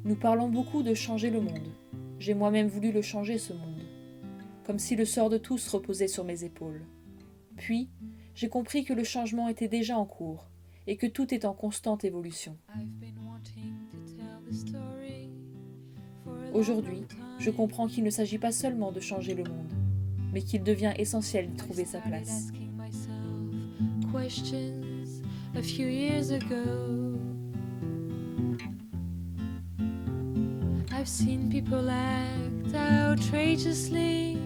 Nous parlons beaucoup de changer le monde. J'ai moi-même voulu le changer, ce monde. Comme si le sort de tous reposait sur mes épaules. Puis, j'ai compris que le changement était déjà en cours et que tout est en constante évolution. Aujourd'hui, je comprends qu'il ne s'agit pas seulement de changer le monde, mais qu'il devient essentiel d'y trouver sa place. I've seen people act outrageously,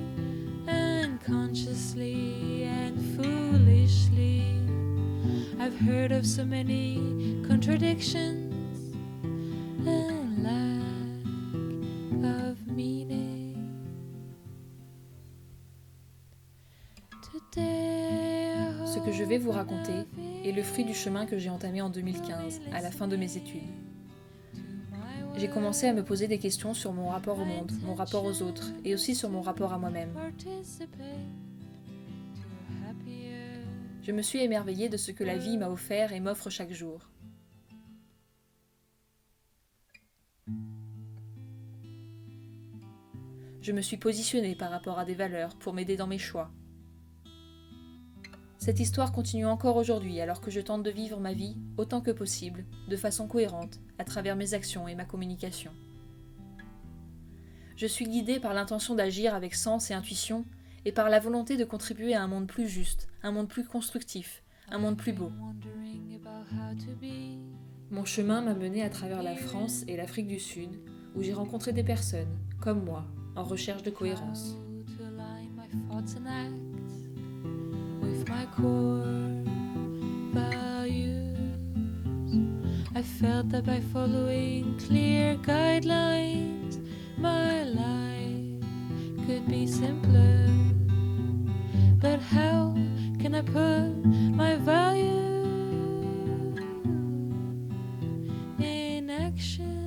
unconsciously and foolishly. I've heard of so many contradictions and lack of meaning. Ce que je vais vous raconter est le fruit du chemin que j'ai entamé en 2015, à la fin de mes études. J'ai commencé à me poser des questions sur mon rapport au monde, mon rapport aux autres, et aussi sur mon rapport à moi-même. Je me suis émerveillée de ce que la vie m'a offert et m'offre chaque jour. Je me suis positionnée par rapport à des valeurs pour m'aider dans mes choix. Cette histoire continue encore aujourd'hui alors que je tente de vivre ma vie autant que possible, de façon cohérente, à travers mes actions et ma communication. Je suis guidée par l'intention d'agir avec sens et intuition et par la volonté de contribuer à un monde plus juste, un monde plus constructif, un monde plus beau. Mon chemin m'a menée à travers la France et l'Afrique du Sud, où j'ai rencontré des personnes, comme moi, en recherche de cohérence. My core values. I felt that by following clear guidelines, my life could be simpler. But how can I put my values in action?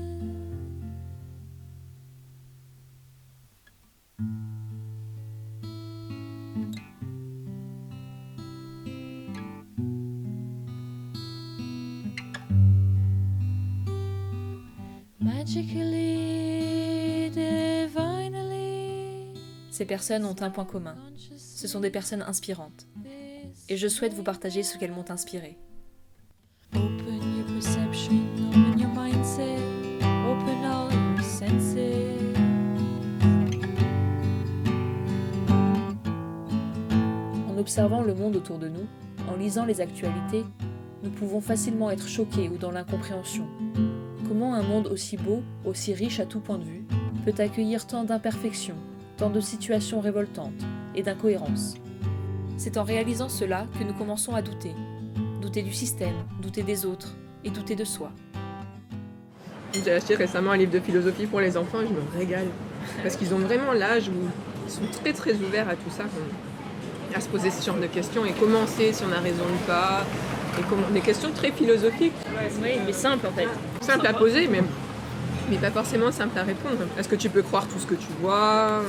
Magically, divinely. Ces personnes ont un point commun. Ce sont des personnes inspirantes. Et je souhaite vous partager ce qu'elles m'ont inspiré. Open your perception, open your mindset, open all your senses. En observant le monde autour de nous, en lisant les actualités, nous pouvons facilement être choqués ou dans l'incompréhension. Comment un monde aussi beau, aussi riche à tout point de vue, peut accueillir tant d'imperfections, tant de situations révoltantes et d'incohérences? C'est en réalisant cela que nous commençons à douter. Douter du système, douter des autres et douter de soi. J'ai acheté récemment un livre de philosophie pour les enfants et je me régale. Parce qu'ils ont vraiment l'âge où ils sont très très ouverts à tout ça, à se poser ce genre de questions et commencer si on a raison ou pas. Des questions très philosophiques. Oui, mais simple en fait. Simple à poser, mais pas forcément simple à répondre. Est-ce que tu peux croire tout ce que tu vois?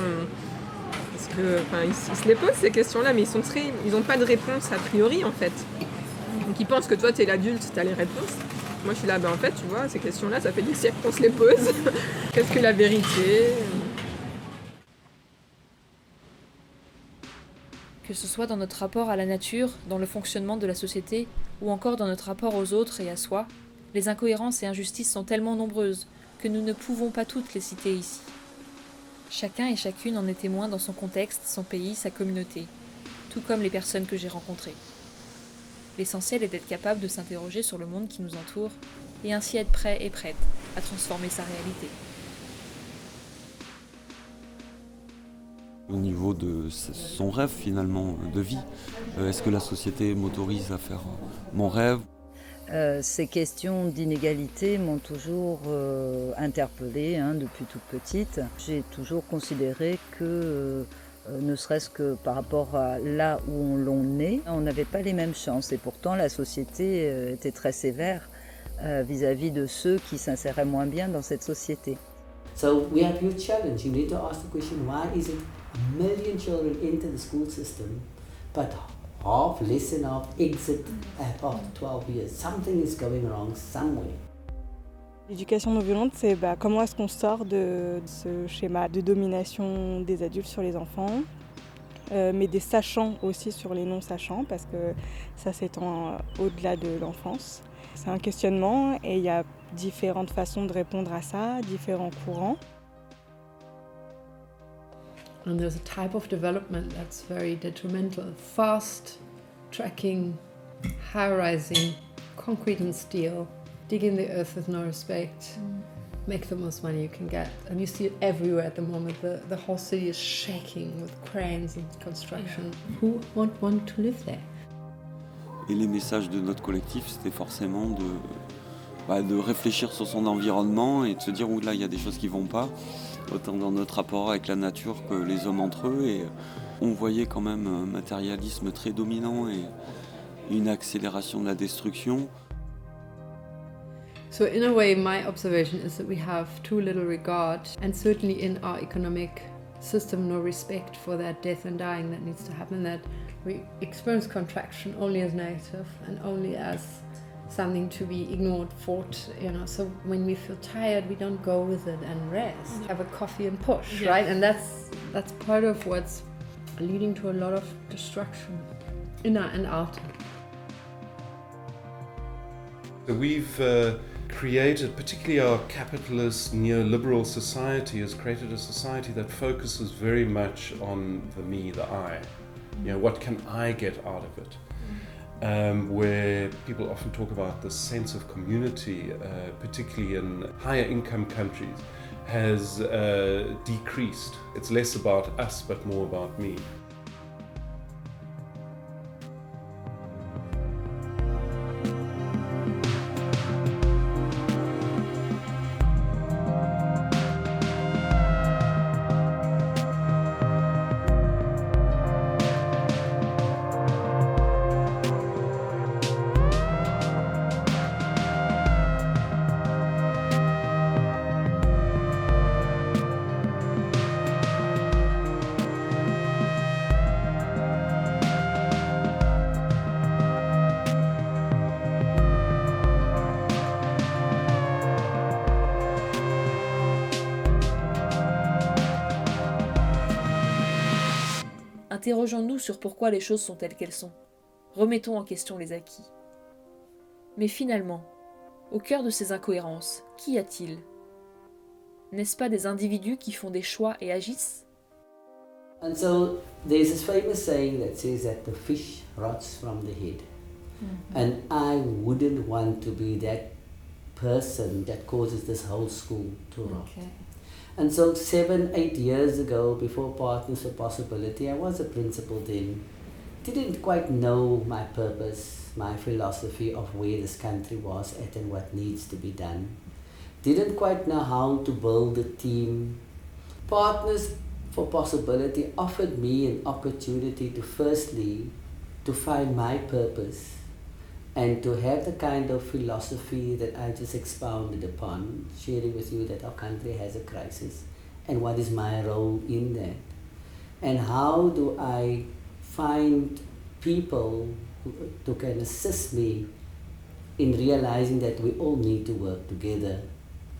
Parce que, ils se les posent ces questions-là, mais ils n'ont pas de réponse a priori en fait. Donc ils pensent que toi tu es l'adulte, tu as les réponses. Moi je suis là, en fait tu vois, ces questions-là, ça fait des siècles qu'on se les pose. Qu'est-ce que la vérité? Que ce soit dans notre rapport à la nature, dans le fonctionnement de la société, ou encore dans notre rapport aux autres et à soi, les incohérences et injustices sont tellement nombreuses que nous ne pouvons pas toutes les citer ici. Chacun et chacune en est témoin dans son contexte, son pays, sa communauté, tout comme les personnes que j'ai rencontrées. L'essentiel est d'être capable de s'interroger sur le monde qui nous entoure et ainsi être prêt et prête à transformer sa réalité. Au niveau de son rêve finalement de vie, est-ce que la société m'autorise à faire mon rêve? Ces questions d'inégalité m'ont toujours interpellée depuis toute petite. J'ai toujours considéré que, ne serait-ce que par rapport à là où l'on est, on n'avait pas les mêmes chances. Et pourtant, la société était très sévère vis-à-vis de ceux qui s'inséraient moins bien dans cette société. So we have huge challenge. You need to ask the question, why is it 1 million children enter the school system, but less than half exit after 12 years? Something is going wrong somewhere. L'éducation non violente, c'est comment est-ce qu'on sort de ce schéma de domination des adultes sur les enfants, mais des sachants aussi sur les non-sachants, parce que ça s'étend au-delà de l'enfance. C'est un questionnement et il y a différentes façons de répondre à ça, différents courants. And there's a type of development that's very detrimental. Fast tracking, high-rising, concrete and steel, digging the earth with no respect, make the most money you can get. And you see it everywhere at the moment. The whole city is shaking with cranes and construction. Who won't want to live there? Et les messages de notre collectif, c'était forcément de réfléchir sur son environnement et de se dire, là, il y a des choses qui vont pas, autant dans notre rapport avec la nature que les hommes entre eux. Et on voyait quand même un matérialisme très dominant et une accélération de la destruction. So in a way, my observation is that we have too little regard, and certainly in our economic system, no respect for that death and dying that needs to happen, that we experience contraction only as negative and only as something to be ignored, fought, so when we feel tired, we don't go with it and rest, have a coffee and push, right? And that's part of what's leading to a lot of destruction, inner and outer. We've created, particularly our capitalist neoliberal society has created a society that focuses very much on the me, the I. What can I get out of it? Where people often talk about the sense of community, particularly in higher income countries, has decreased. It's less about us but more about me. Interrogeons-nous sur pourquoi les choses sont telles qu'elles sont. Remettons en question les acquis. Mais finalement, au cœur de ces incohérences, qu'y a-t-il ? N'est-ce pas des individus qui font des choix et agissent ? And so there's this famous saying that says that the fish rots from the head. And I wouldn't want to be that person that causes this whole school to rot. Okay. And so 7-8 years ago, before Partners for Possibility, I was a principal then. Didn't quite know my purpose, my philosophy of where this country was at and what needs to be done. Didn't quite know how to build a team. Partners for Possibility offered me an opportunity to firstly, to find my purpose and to have the kind of philosophy that I just expounded upon, sharing with you that our country has a crisis and what is my role in that. And how do I find people who can assist me in realizing that we all need to work together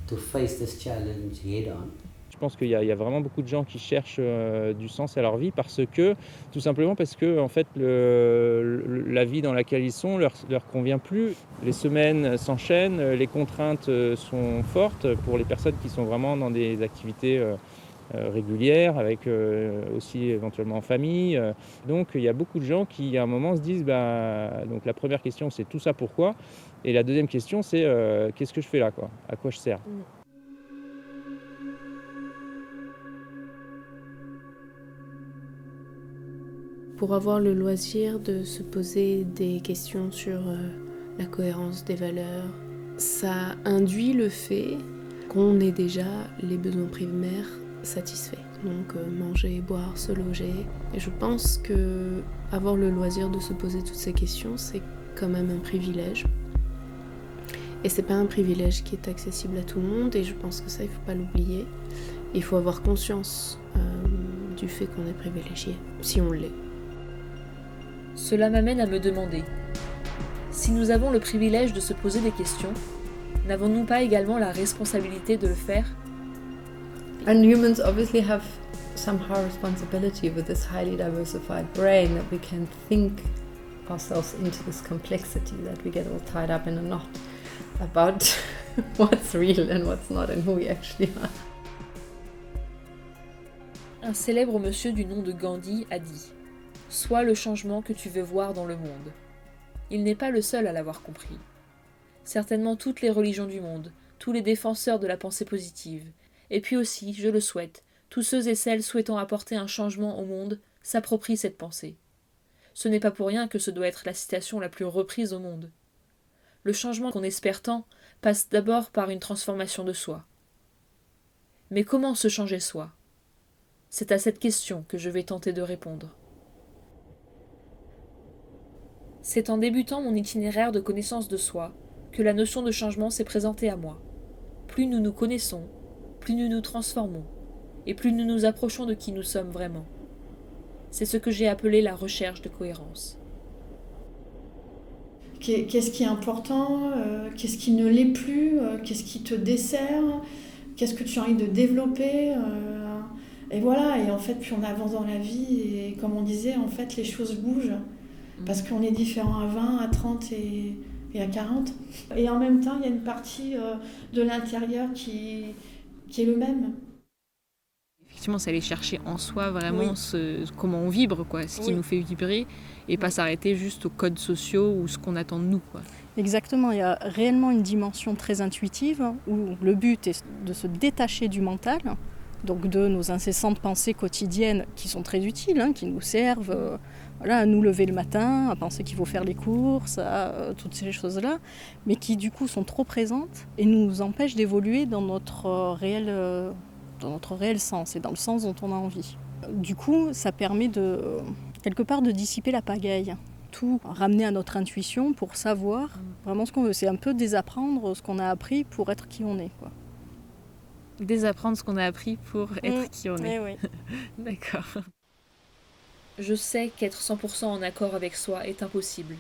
to face this challenge head on. Je pense qu'il y a vraiment beaucoup de gens qui cherchent du sens à leur vie tout simplement parce que en fait, la vie dans laquelle ils sont leur convient plus. Les semaines s'enchaînent, les contraintes sont fortes pour les personnes qui sont vraiment dans des activités régulières, avec aussi éventuellement en famille. Donc il y a beaucoup de gens qui à un moment se disent donc la première question c'est tout ça pourquoi ? Et la deuxième question c'est qu'est-ce que je fais là quoi ? À quoi je sers ? Pour avoir le loisir de se poser des questions sur la cohérence des valeurs, ça induit le fait qu'on ait déjà les besoins primaires satisfaits. Donc manger, boire, se loger. Et je pense que avoir le loisir de se poser toutes ces questions, c'est quand même un privilège. Et c'est pas un privilège qui est accessible à tout le monde, et je pense que ça, il faut pas l'oublier. Il faut avoir conscience du fait qu'on est privilégié, si on l'est. Cela m'amène à me demander, si nous avons le privilège de se poser des questions, n'avons-nous pas également la responsabilité de le faire? And humans obviously have somehow responsibility with this highly diversified brain that we can think ourselves into this complexity, that we get all tied up in a knot about what's real and what's not and who we actually are. Un célèbre monsieur du nom de Gandhi a dit « Sois le changement que tu veux voir dans le monde ». Il n'est pas le seul à l'avoir compris. Certainement toutes les religions du monde, tous les défenseurs de la pensée positive, et puis aussi, je le souhaite, tous ceux et celles souhaitant apporter un changement au monde s'approprient cette pensée. Ce n'est pas pour rien que ce doit être la citation la plus reprise au monde. Le changement qu'on espère tant passe d'abord par une transformation de soi. Mais comment se changer soi ? C'est à cette question que je vais tenter de répondre. C'est en débutant mon itinéraire de connaissance de soi que la notion de changement s'est présentée à moi. Plus nous nous connaissons, plus nous nous transformons, et plus nous nous approchons de qui nous sommes vraiment. C'est ce que j'ai appelé la recherche de cohérence. Qu'est-ce qui est important, qu'est-ce qui ne l'est plus, qu'est-ce qui te dessert, qu'est-ce que tu as envie de développer, et voilà, et en fait, plus on avance dans la vie, et comme on disait, en fait, les choses bougent, parce qu'on est différent à 20, à 30 et à 40. Et en même temps, il y a une partie de l'intérieur qui est le même. Effectivement, c'est aller chercher en soi vraiment comment on vibre, quoi, ce qui nous fait vibrer, et pas s'arrêter juste aux codes sociaux ou ce qu'on attend de nous, quoi. Exactement, il y a réellement une dimension très intuitive où le but est de se détacher du mental, donc de nos incessantes pensées quotidiennes qui sont très utiles, qui nous servent à nous lever le matin, à penser qu'il faut faire les courses, à toutes ces choses-là, mais qui du coup sont trop présentes et nous empêchent d'évoluer dans notre réel sens et dans le sens dont on a envie. Du coup, ça permet quelque part de dissiper la pagaille, tout ramener à notre intuition pour savoir vraiment ce qu'on veut. C'est un peu désapprendre ce qu'on a appris pour être qui on est, quoi. Désapprendre ce qu'on a appris pour être qui on est. Oui. D'accord. Je sais qu'être 100% en accord avec soi est impossible,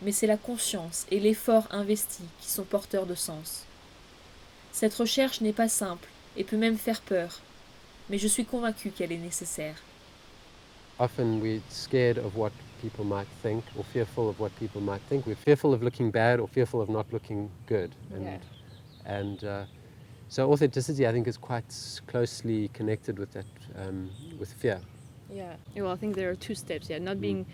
mais c'est la conscience et l'effort investi qui sont porteurs de sens. Cette recherche n'est pas simple et peut même faire peur, mais je suis convaincue qu'elle est nécessaire. Often we're scared of what people might think or fearful of what people might think. We're fearful of looking bad or fearful of not looking good. So authenticity, I think, is quite closely connected with that, with fear. Yeah. Well, I think there are two steps. Yeah, not being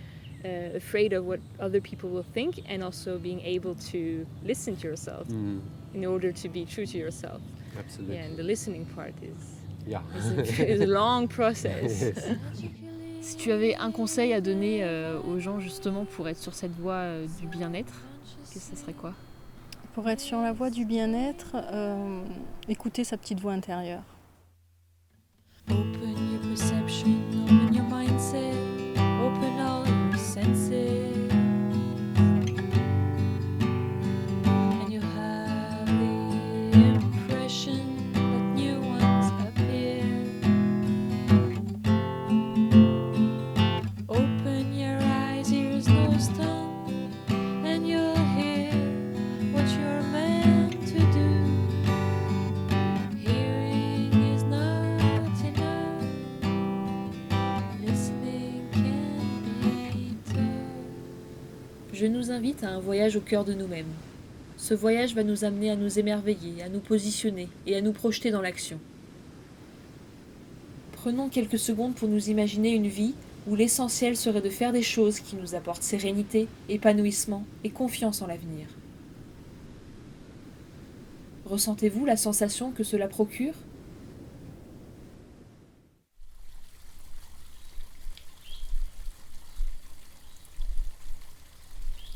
afraid of what other people will think, and also being able to listen to yourself in order to be true to yourself. Absolutely. Yeah, and the listening part is is a long process. Yes. Si tu avais un conseil à donner aux gens justement pour être sur cette voie du bien-être, qu'est-ce que ce serait quoi ? Pour être sur la voie du bien-être, écouter sa petite voix intérieure. Open your perception, open your mindset, open all your senses. And you have the impression that new ones appear. Open your eyes, ears, nose, tongue, and you'll hear what you're meant to do. Hearing is not enough. Listening can be tough. Je nous invite à un voyage au cœur de nous-mêmes. Ce voyage va nous amener à nous émerveiller, à nous positionner et à nous projeter dans l'action. Prenons quelques secondes pour nous imaginer une vie où l'essentiel serait de faire des choses qui nous apportent sérénité, épanouissement et confiance en l'avenir. Ressentez-vous la sensation que cela procure ?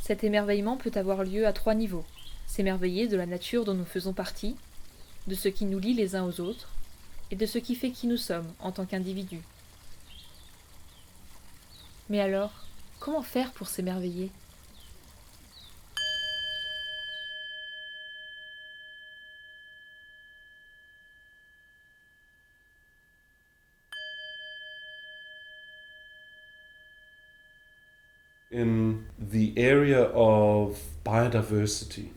Cet émerveillement peut avoir lieu à 3 niveaux. S'émerveiller de la nature dont nous faisons partie, de ce qui nous lie les uns aux autres, et de ce qui fait qui nous sommes en tant qu'individus. Mais alors, comment faire pour s'émerveiller ? in the area of biodiversity,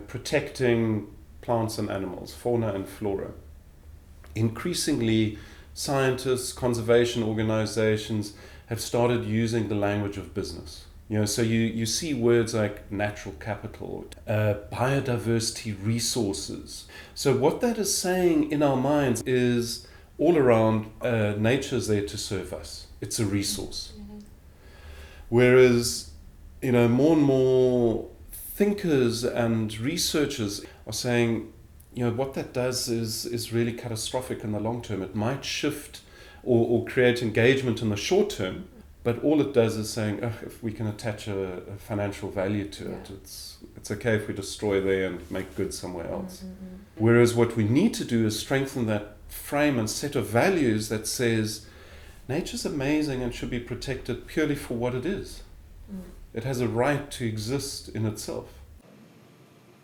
protecting plants and animals, fauna and flora. Increasingly, scientists, conservation organizations have started using the language of business. So you see words like natural capital, biodiversity resources. So what that is saying in our minds is all around, nature's there to serve us. It's a resource. Whereas, more and more thinkers and researchers are saying, what that does is really catastrophic in the long term. It might shift or create engagement in the short term, but all it does is saying, if we can attach a financial value to it, it's okay if we destroy there and make good somewhere else. Whereas what we need to do is strengthen that frame and set of values that says, nature's amazing and should be protected purely for what it is. It has a right to exist in itself.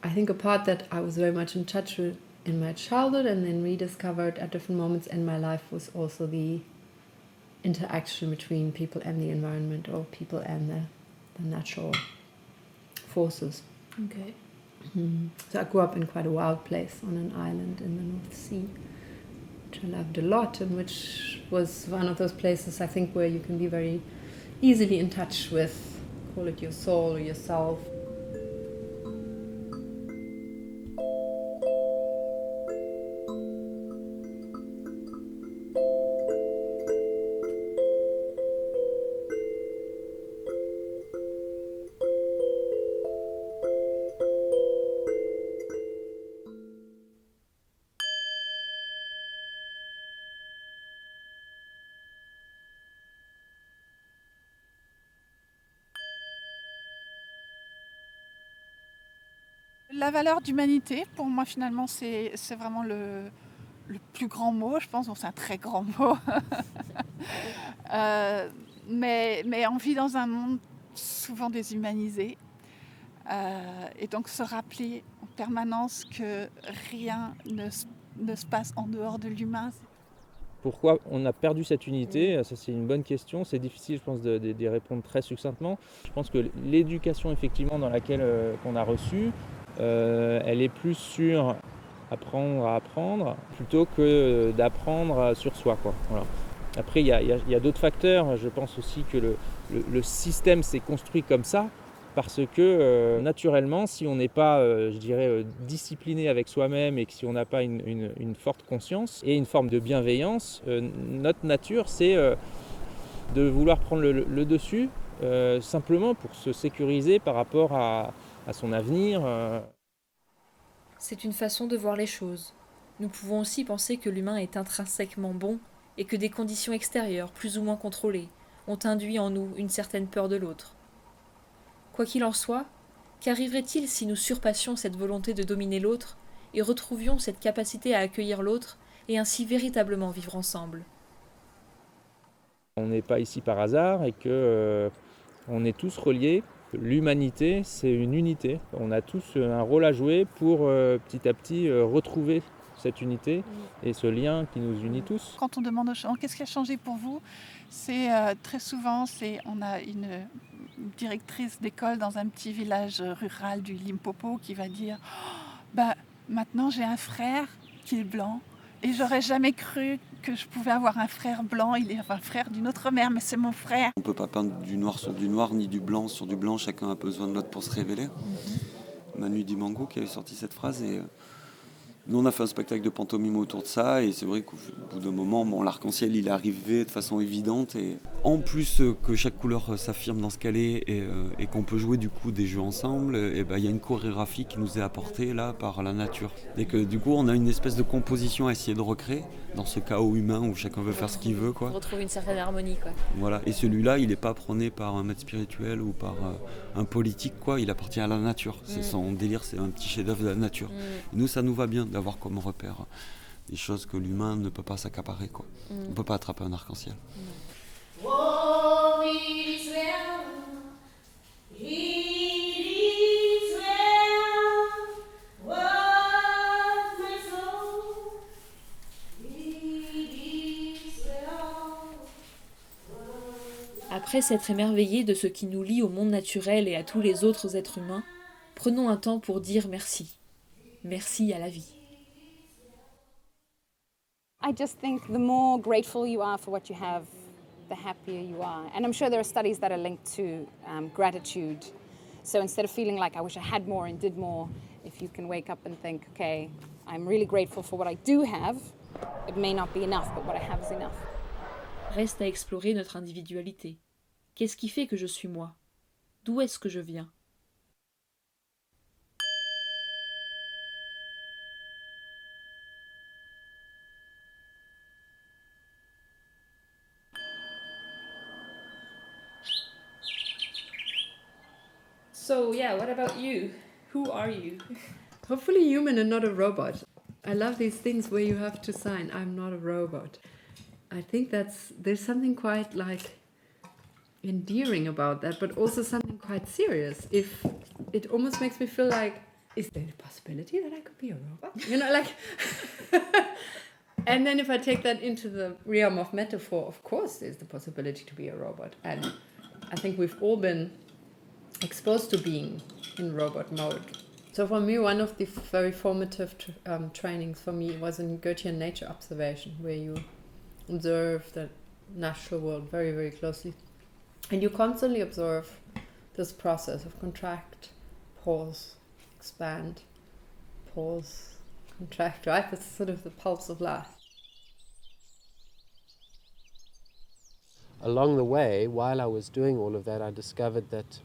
I think a part that I was very much in touch with in my childhood and then rediscovered at different moments in my life was also the interaction between people and the environment, or people and the natural forces. Okay. So I grew up in quite a wild place on an island in the North Sea, which I loved a lot, and which was one of those places, I think, where you can be very easily in touch with, call it your soul or yourself. La valeur d'humanité, pour moi finalement, c'est vraiment le plus grand mot, je pense. Bon, c'est un très grand mot. Mais on vit dans un monde souvent déshumanisé. Et donc se rappeler en permanence que rien ne se passe en dehors de l'humain. Pourquoi on a perdu cette unité? Ça, c'est une bonne question. C'est difficile, je pense, d'y répondre très succinctement. Je pense que l'éducation, effectivement, dans laquelle qu'on a reçue, elle est plus sur apprendre à apprendre plutôt que d'apprendre sur soi, quoi. Voilà. Après, il y a d'autres facteurs. Je pense aussi que le système s'est construit comme ça parce que naturellement, si on n'est pas, je dirais, discipliné avec soi-même et que si on n'a pas une forte conscience et une forme de bienveillance, notre nature, c'est de vouloir prendre le dessus simplement pour se sécuriser par rapport à son avenir. C'est une façon de voir les choses. Nous pouvons aussi penser que l'humain est intrinsèquement bon et que des conditions extérieures, plus ou moins contrôlées, ont induit en nous une certaine peur de l'autre. Quoi qu'il en soit, qu'arriverait-il si nous surpassions cette volonté de dominer l'autre et retrouvions cette capacité à accueillir l'autre et ainsi véritablement vivre ensemble? On n'est pas ici par hasard et que on est tous reliés. L'humanité, c'est une unité. On a tous un rôle à jouer pour petit à petit retrouver cette unité et ce lien qui nous unit tous. Quand on demande aux gens qu'est-ce qui a changé pour vous, c'est très souvent, on a une directrice d'école dans un petit village rural du Limpopo qui va dire maintenant j'ai un frère qui est blanc et j'aurais jamais cru que je pouvais avoir un frère blanc, il est un frère d'une autre mère, mais c'est mon frère. On ne peut pas peindre du noir sur du noir, ni du blanc sur du blanc, chacun a besoin de l'autre pour se révéler. Manu Dibango qui avait sorti cette phrase et nous on a fait un spectacle de pantomime autour de ça et c'est vrai qu'au bout d'un moment, l'arc-en-ciel il est arrivé de façon évidente et en plus que chaque couleur s'affirme dans ce qu'elle est et qu'on peut jouer du coup des jeux ensemble, il y a une chorégraphie qui nous est apportée là par la nature et que du coup on a une espèce de composition à essayer de recréer dans ce chaos humain où chacun veut faire ce qu'il veut, quoi. On retrouve une certaine harmonie, quoi. Voilà, et celui-là il n'est pas prôné par un maître spirituel ou par un politique, quoi. Il appartient à la nature, c'est son délire, c'est un petit chef-d'œuvre de la nature. Et nous ça nous va bien d'avoir comme repère des choses que l'humain ne peut pas s'accaparer, quoi. On ne peut pas attraper un arc-en-ciel. Après s'être émerveillés de ce qui nous lie au monde naturel et à tous les autres êtres humains, prenons un temps pour dire merci. Merci à la vie. I just think the more grateful you are for what you have, the happier you are. And I'm sure there are studies that are linked to gratitude. So instead of feeling like I wish I had more and did more, if you can wake up and think, okay, I'm really grateful for what I do have. It may not be enough, but what I have is enough. Reste à explorer notre individualité. Qu'est-ce qui fait que je suis moi? D'où est-ce que je viens? So yeah, what about you? Who are you? Hopefully human and not a robot. I love these things where you have to sign, I'm not a robot. I think there's something quite like endearing about that, but also something quite serious. If it almost makes me feel like, is there a possibility that I could be a robot? You know, like... And then if I take that into the realm of metaphor, of course there's the possibility to be a robot. And I think we've all been exposed to being in robot mode. So for me, one of the very formative trainings for me was in Goethean nature observation, where you observe the natural world very, very closely. And you constantly observe this process of contract, pause, expand, pause, contract, right? That's sort of the pulse of life. Along the way, while I was doing all of that, I discovered that,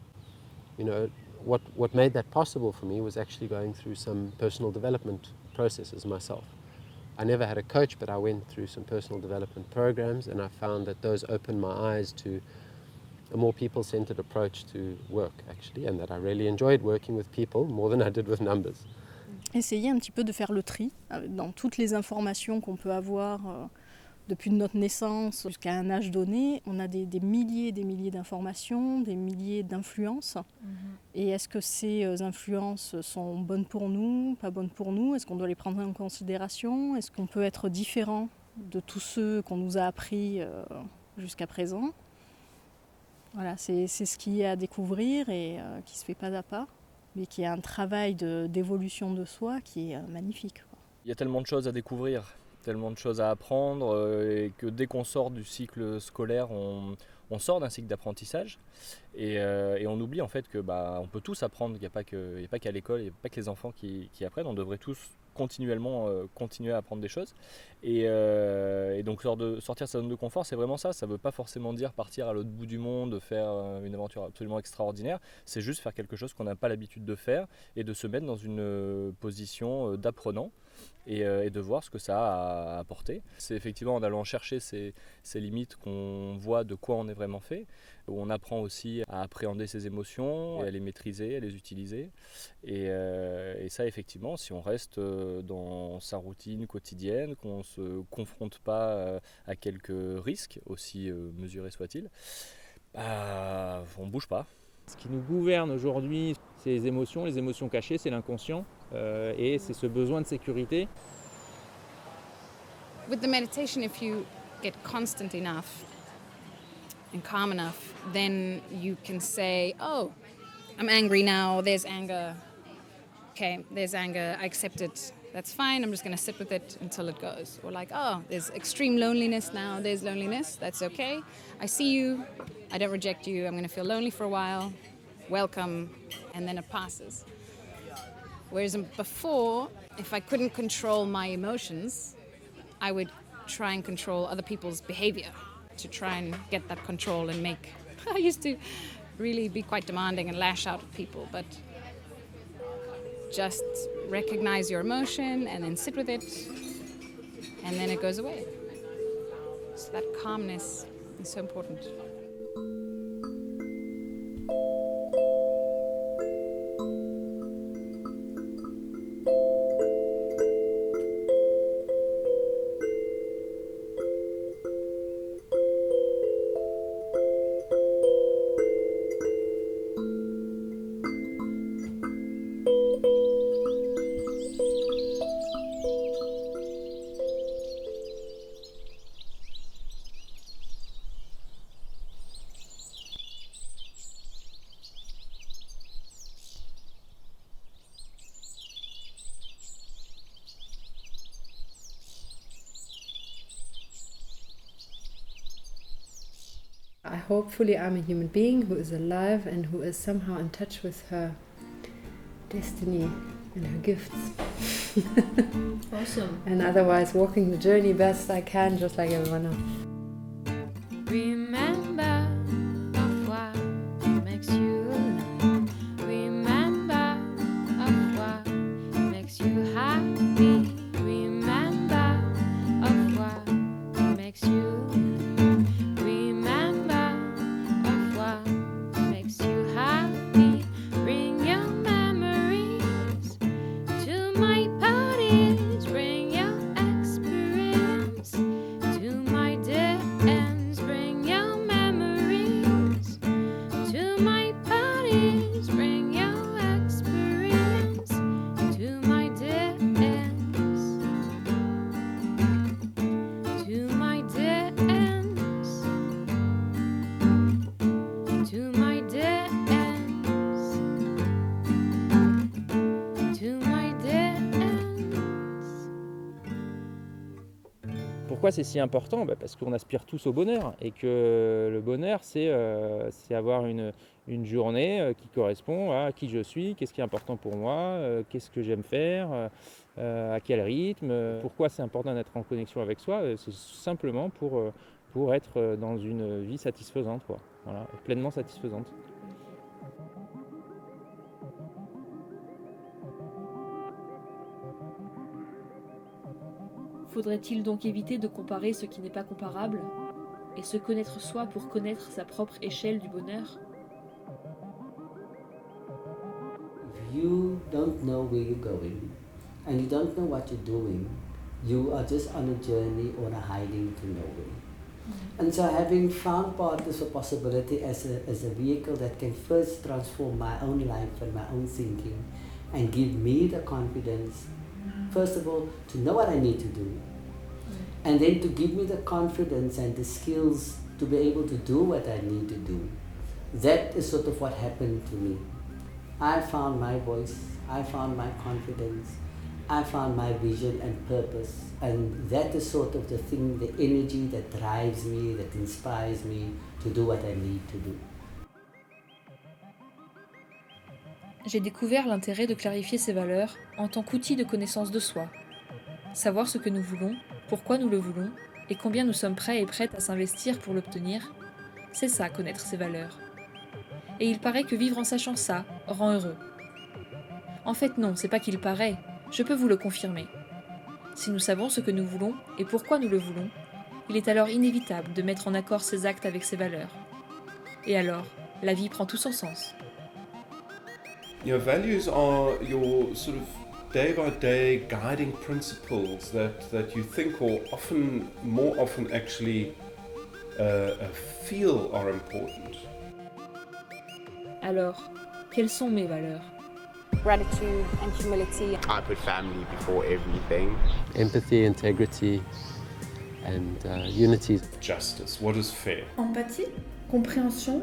you know, what made that possible for me was actually going through some personal development processes myself. I never had a coach, but I went through some personal development programs, and I found that those opened my eyes to a more people-centered approach to work, actually, and that I really enjoyed working with people more than I did with numbers. Essayer un petit peu de faire le tri dans toutes les informations qu'on peut avoir depuis notre naissance jusqu'à un âge donné. On a des milliers d'informations, des milliers d'influences. Et est-ce que ces influences sont bonnes pour nous, pas bonnes pour nous? Est-ce qu'on doit les prendre en considération? Est-ce qu'on peut être différent de tous ceux qu'on nous a appris jusqu'à présent? Voilà, c'est ce qui est à découvrir et qui se fait pas à pas, mais qui est un travail d'évolution de soi qui est magnifique. Il y a tellement de choses à découvrir, tellement de choses à apprendre, et que dès qu'on sort du cycle scolaire, on sort d'un cycle d'apprentissage et on oublie en fait que on peut tous apprendre, il n'y a pas qu'à l'école, il n'y a pas que les enfants qui apprennent, on devrait tous continuellement continuer à apprendre des choses et donc sortir de sa zone de confort, c'est vraiment ça. Ça ne veut pas forcément dire partir à l'autre bout du monde, faire une aventure absolument extraordinaire, c'est juste faire quelque chose qu'on n'a pas l'habitude de faire et de se mettre dans une position d'apprenant et de voir ce que ça a à apporter. C'est effectivement en allant chercher ces limites qu'on voit de quoi on est vraiment fait, où on apprend aussi à appréhender ses émotions, à les maîtriser, à les utiliser. Et ça, effectivement, si on reste dans sa routine quotidienne, qu'on ne se confronte pas à quelques risques, aussi mesurés soient-ils, on ne bouge pas. Ce qui nous gouverne aujourd'hui, c'est les émotions cachées, c'est l'inconscient et c'est ce besoin de sécurité. With the meditation, if you get constant enough and calm enough, then you can say, oh, I'm angry now, there's anger. Okay, there's anger, I accept it. That's fine, I'm just going to sit with it until it goes. Or like, oh, there's extreme loneliness now, there's loneliness, that's okay. I see you, I don't reject you, I'm going to feel lonely for a while, welcome, and then it passes. Whereas before, if I couldn't control my emotions, I would try and control other people's behavior to try and get that control and make... I used to really be quite demanding and lash out at people, but just recognize your emotion and then sit with it, and then it goes away. So that calmness is so important. hopefully I'm a human being who is alive and who is somehow in touch with her destiny and her gifts. Awesome. And otherwise walking the journey best I can, just like everyone else. Remember of what makes you alive. Remember of what makes you happy. Remember of what makes you alive. Remember of what makes you happy. Bring your memories to my parties. Bring your experience to my dear ends. Bring your memories to my parties. Bring your experience to my dear ends. To my dear ends. To my dear ends. To my dear ends. Pourquoi c'est si important ? Parce qu'on aspire tous au bonheur et que le bonheur, c'est avoir une journée qui correspond à qui je suis, qu'est-ce qui est important pour moi, qu'est-ce que j'aime faire, à quel rythme. Pourquoi c'est important d'être en connexion avec soi ? C'est simplement pour être dans une vie satisfaisante, quoi. Voilà, pleinement satisfaisante. Faudrait-il donc éviter de comparer ce qui n'est pas comparable et se connaître soi pour connaître sa propre échelle du bonheur ? If you don't know where you're going and you don't know what you're doing, you are just on a journey or a hiding to nowhere. And so having found Partners for Possibility as a vehicle that can first transform my own life and my own thinking and give me the confidence, first of all, to know what I need to do, and then to give me the confidence and the skills to be able to do what I need to do. That is sort of what happened to me. I found my voice, I found my confidence, I found my vision and purpose, and that is sort of the thing, the energy that drives me, that inspires me to do what I need to do. J'ai découvert l'intérêt de clarifier ces valeurs en tant qu'outil de connaissance de soi. Savoir ce que nous voulons, pourquoi nous le voulons, et combien nous sommes prêts et prêtes à s'investir pour l'obtenir, c'est ça, connaître ses valeurs. Et il paraît que vivre en sachant ça rend heureux. En fait non, c'est pas qu'il paraît, je peux vous le confirmer. Si nous savons ce que nous voulons et pourquoi nous le voulons, il est alors inévitable de mettre en accord ses actes avec ses valeurs. Et alors, la vie prend tout son sens. Your values are your sort of day-by-day guiding principles that you think or more often actually feel are important. Alors, quelles sont mes valeurs ? Gratitude and humility. I put family before everything. Empathy, integrity, and unity. Justice, what is fair? Empathie, compréhension,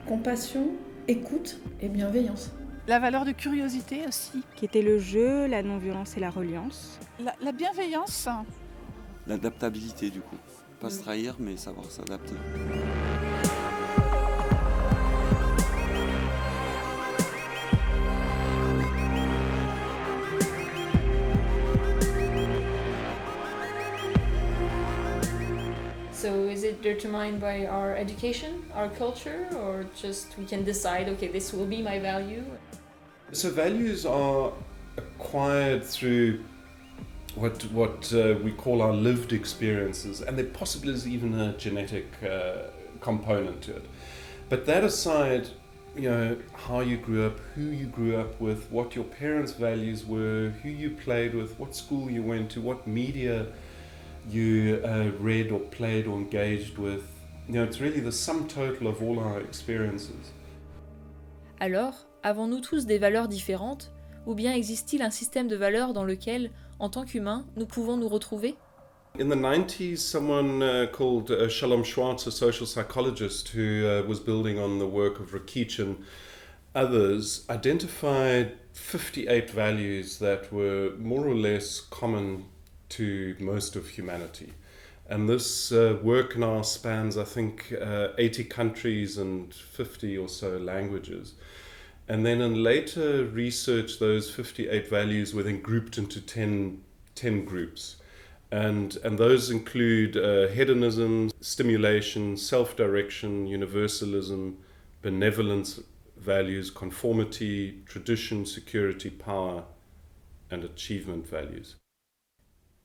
compassion, écoute et bienveillance. La valeur de curiosité aussi. Qui était le jeu, la non-violence et la reliance. La bienveillance. L'adaptabilité du coup. Pas se trahir mais savoir s'adapter. So is it determined by our education, our culture, or just we can decide, okay, this will be my value? So values are acquired through what we call our lived experiences, and there possibly is even a genetic component to it. But that aside, you know, how you grew up, who you grew up with, what your parents' values were, who you played with, what school you went to, what media you read or played or engaged with. You know, it's really the sum total of all our experiences. Alors, avons-nous tous des valeurs différentes, ou bien existe-t-il un système de valeurs dans lequel, en tant qu'humains, nous pouvons nous retrouver ? In the 90s, someone called Shalom Schwartz, a social psychologist who was building on the work of Rakich and others, identified 58 values that were more or less common to most of humanity. And this work now spans, I think, 80 countries and 50 or so languages. And then in later research, those 58 values were then grouped into 10 groups. And those include hedonism, stimulation, self-direction, universalism, benevolence values, conformity, tradition, security, power, and achievement values.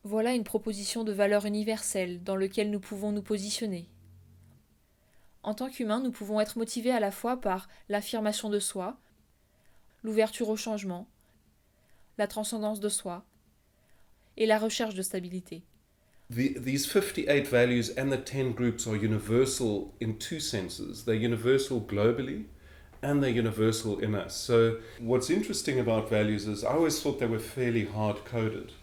Voilà une proposition de valeurs universelles dans lequel nous pouvons nous positionner. En tant qu'humains, nous pouvons être motivés à la fois par l'affirmation de soi, l'ouverture au changement, la transcendance de soi et la recherche de stabilité. These 58 values and the 10 groups are universal in two senses. They're universal globally and they're universal in us. So what's interesting about values is I always thought they were fairly hard-coded,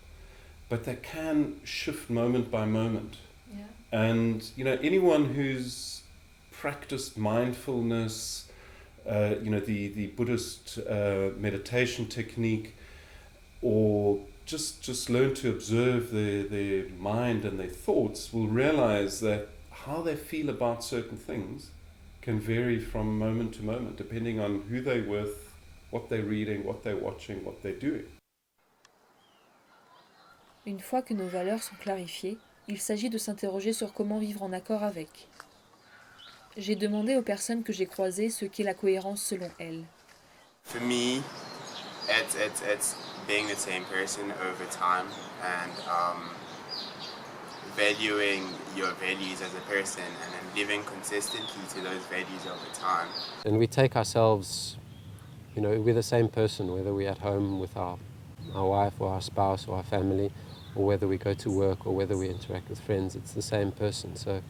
but they can shift moment by moment. Yeah. And, you know, anyone who's practiced mindfulness, the Buddhist meditation technique, or just learn to observe their mind and their thoughts, will realize that how they feel about certain things can vary from moment to moment, depending on who they're with, what they're reading, what they're watching, what they're doing. Une fois que nos valeurs sont clarifiées, il s'agit de s'interroger sur comment vivre en accord avec. J'ai demandé aux personnes que j'ai croisées ce qu'est la cohérence selon elles. For me, it's being the same person over time and valuing your values as a person and then living consistently to those values over time. And we take ourselves, you know, we're the same person, whether we're at home with our wife or our spouse or our family, or whether we go to work or whether we interact with friends, it's the same person. So,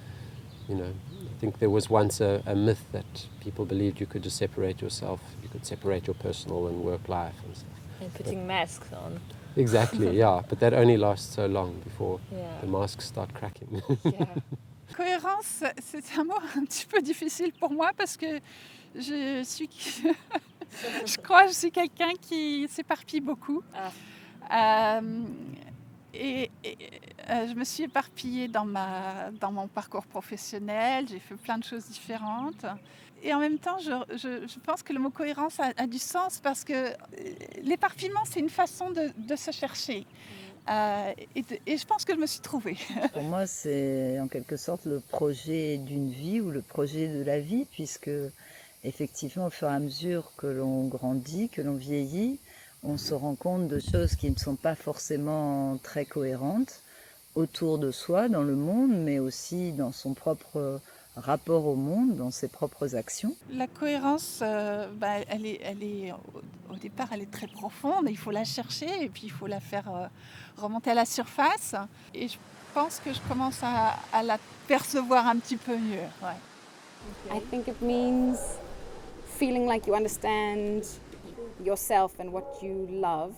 you know, I think there was once a myth that people believed you could just separate yourself, you could separate your personal and work life and stuff. And putting masks on. Exactly, yeah, but that only lasts so long before Yeah. the masks start cracking. Cohérence, c'est un mot un petit peu difficile pour moi parce que je crois que je suis quelqu'un qui s'éparpille beaucoup. Je me suis éparpillée dans mon parcours professionnel, j'ai fait plein de choses différentes. Et en même temps, je pense que le mot cohérence a du sens parce que l'éparpillement, c'est une façon de se chercher. Et je pense que je me suis trouvée. Pour moi, c'est en quelque sorte le projet d'une vie ou le projet de la vie, puisque effectivement, au fur et à mesure que l'on grandit, que l'on vieillit, on se rend compte de choses qui ne sont pas forcément très cohérentes autour de soi, dans le monde, mais aussi dans son propre rapport au monde, dans ses propres actions. La cohérence, elle est au départ, elle est très profonde. Il faut la chercher et puis il faut la faire remonter à la surface. Et je pense que je commence à la percevoir un petit peu mieux. Ouais. I think it means feeling like you understand yourself and what you love.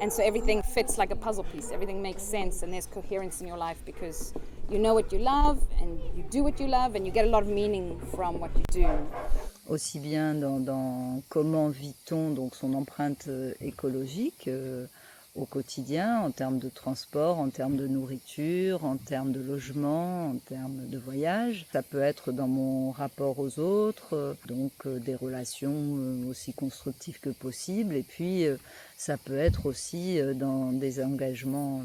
And so everything fits like a puzzle piece. Everything makes sense and there's coherence in your life because you know what you love and you do what you love and you get a lot of meaning from what you do. Aussi bien dans comment vit-on donc son empreinte écologique au quotidien, en termes de transport, en termes de nourriture, en termes de logement, en termes de voyage. Ça peut être dans mon rapport aux autres, donc des relations aussi constructives que possible. Et puis ça peut être aussi dans des engagements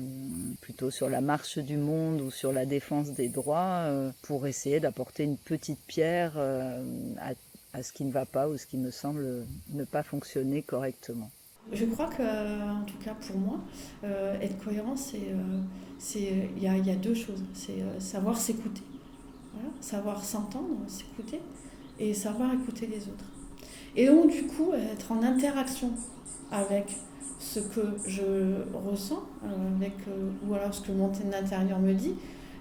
plutôt sur la marche du monde ou sur la défense des droits pour essayer d'apporter une petite pierre à ce qui ne va pas ou ce qui me semble ne pas fonctionner correctement. Je crois que, en tout cas pour moi, être cohérent, il y a deux choses. C'est savoir s'écouter, voilà, savoir s'entendre, s'écouter, et savoir écouter les autres. Et donc du coup, être en interaction avec ce que je ressens, ou alors ce que mon intérieur me dit,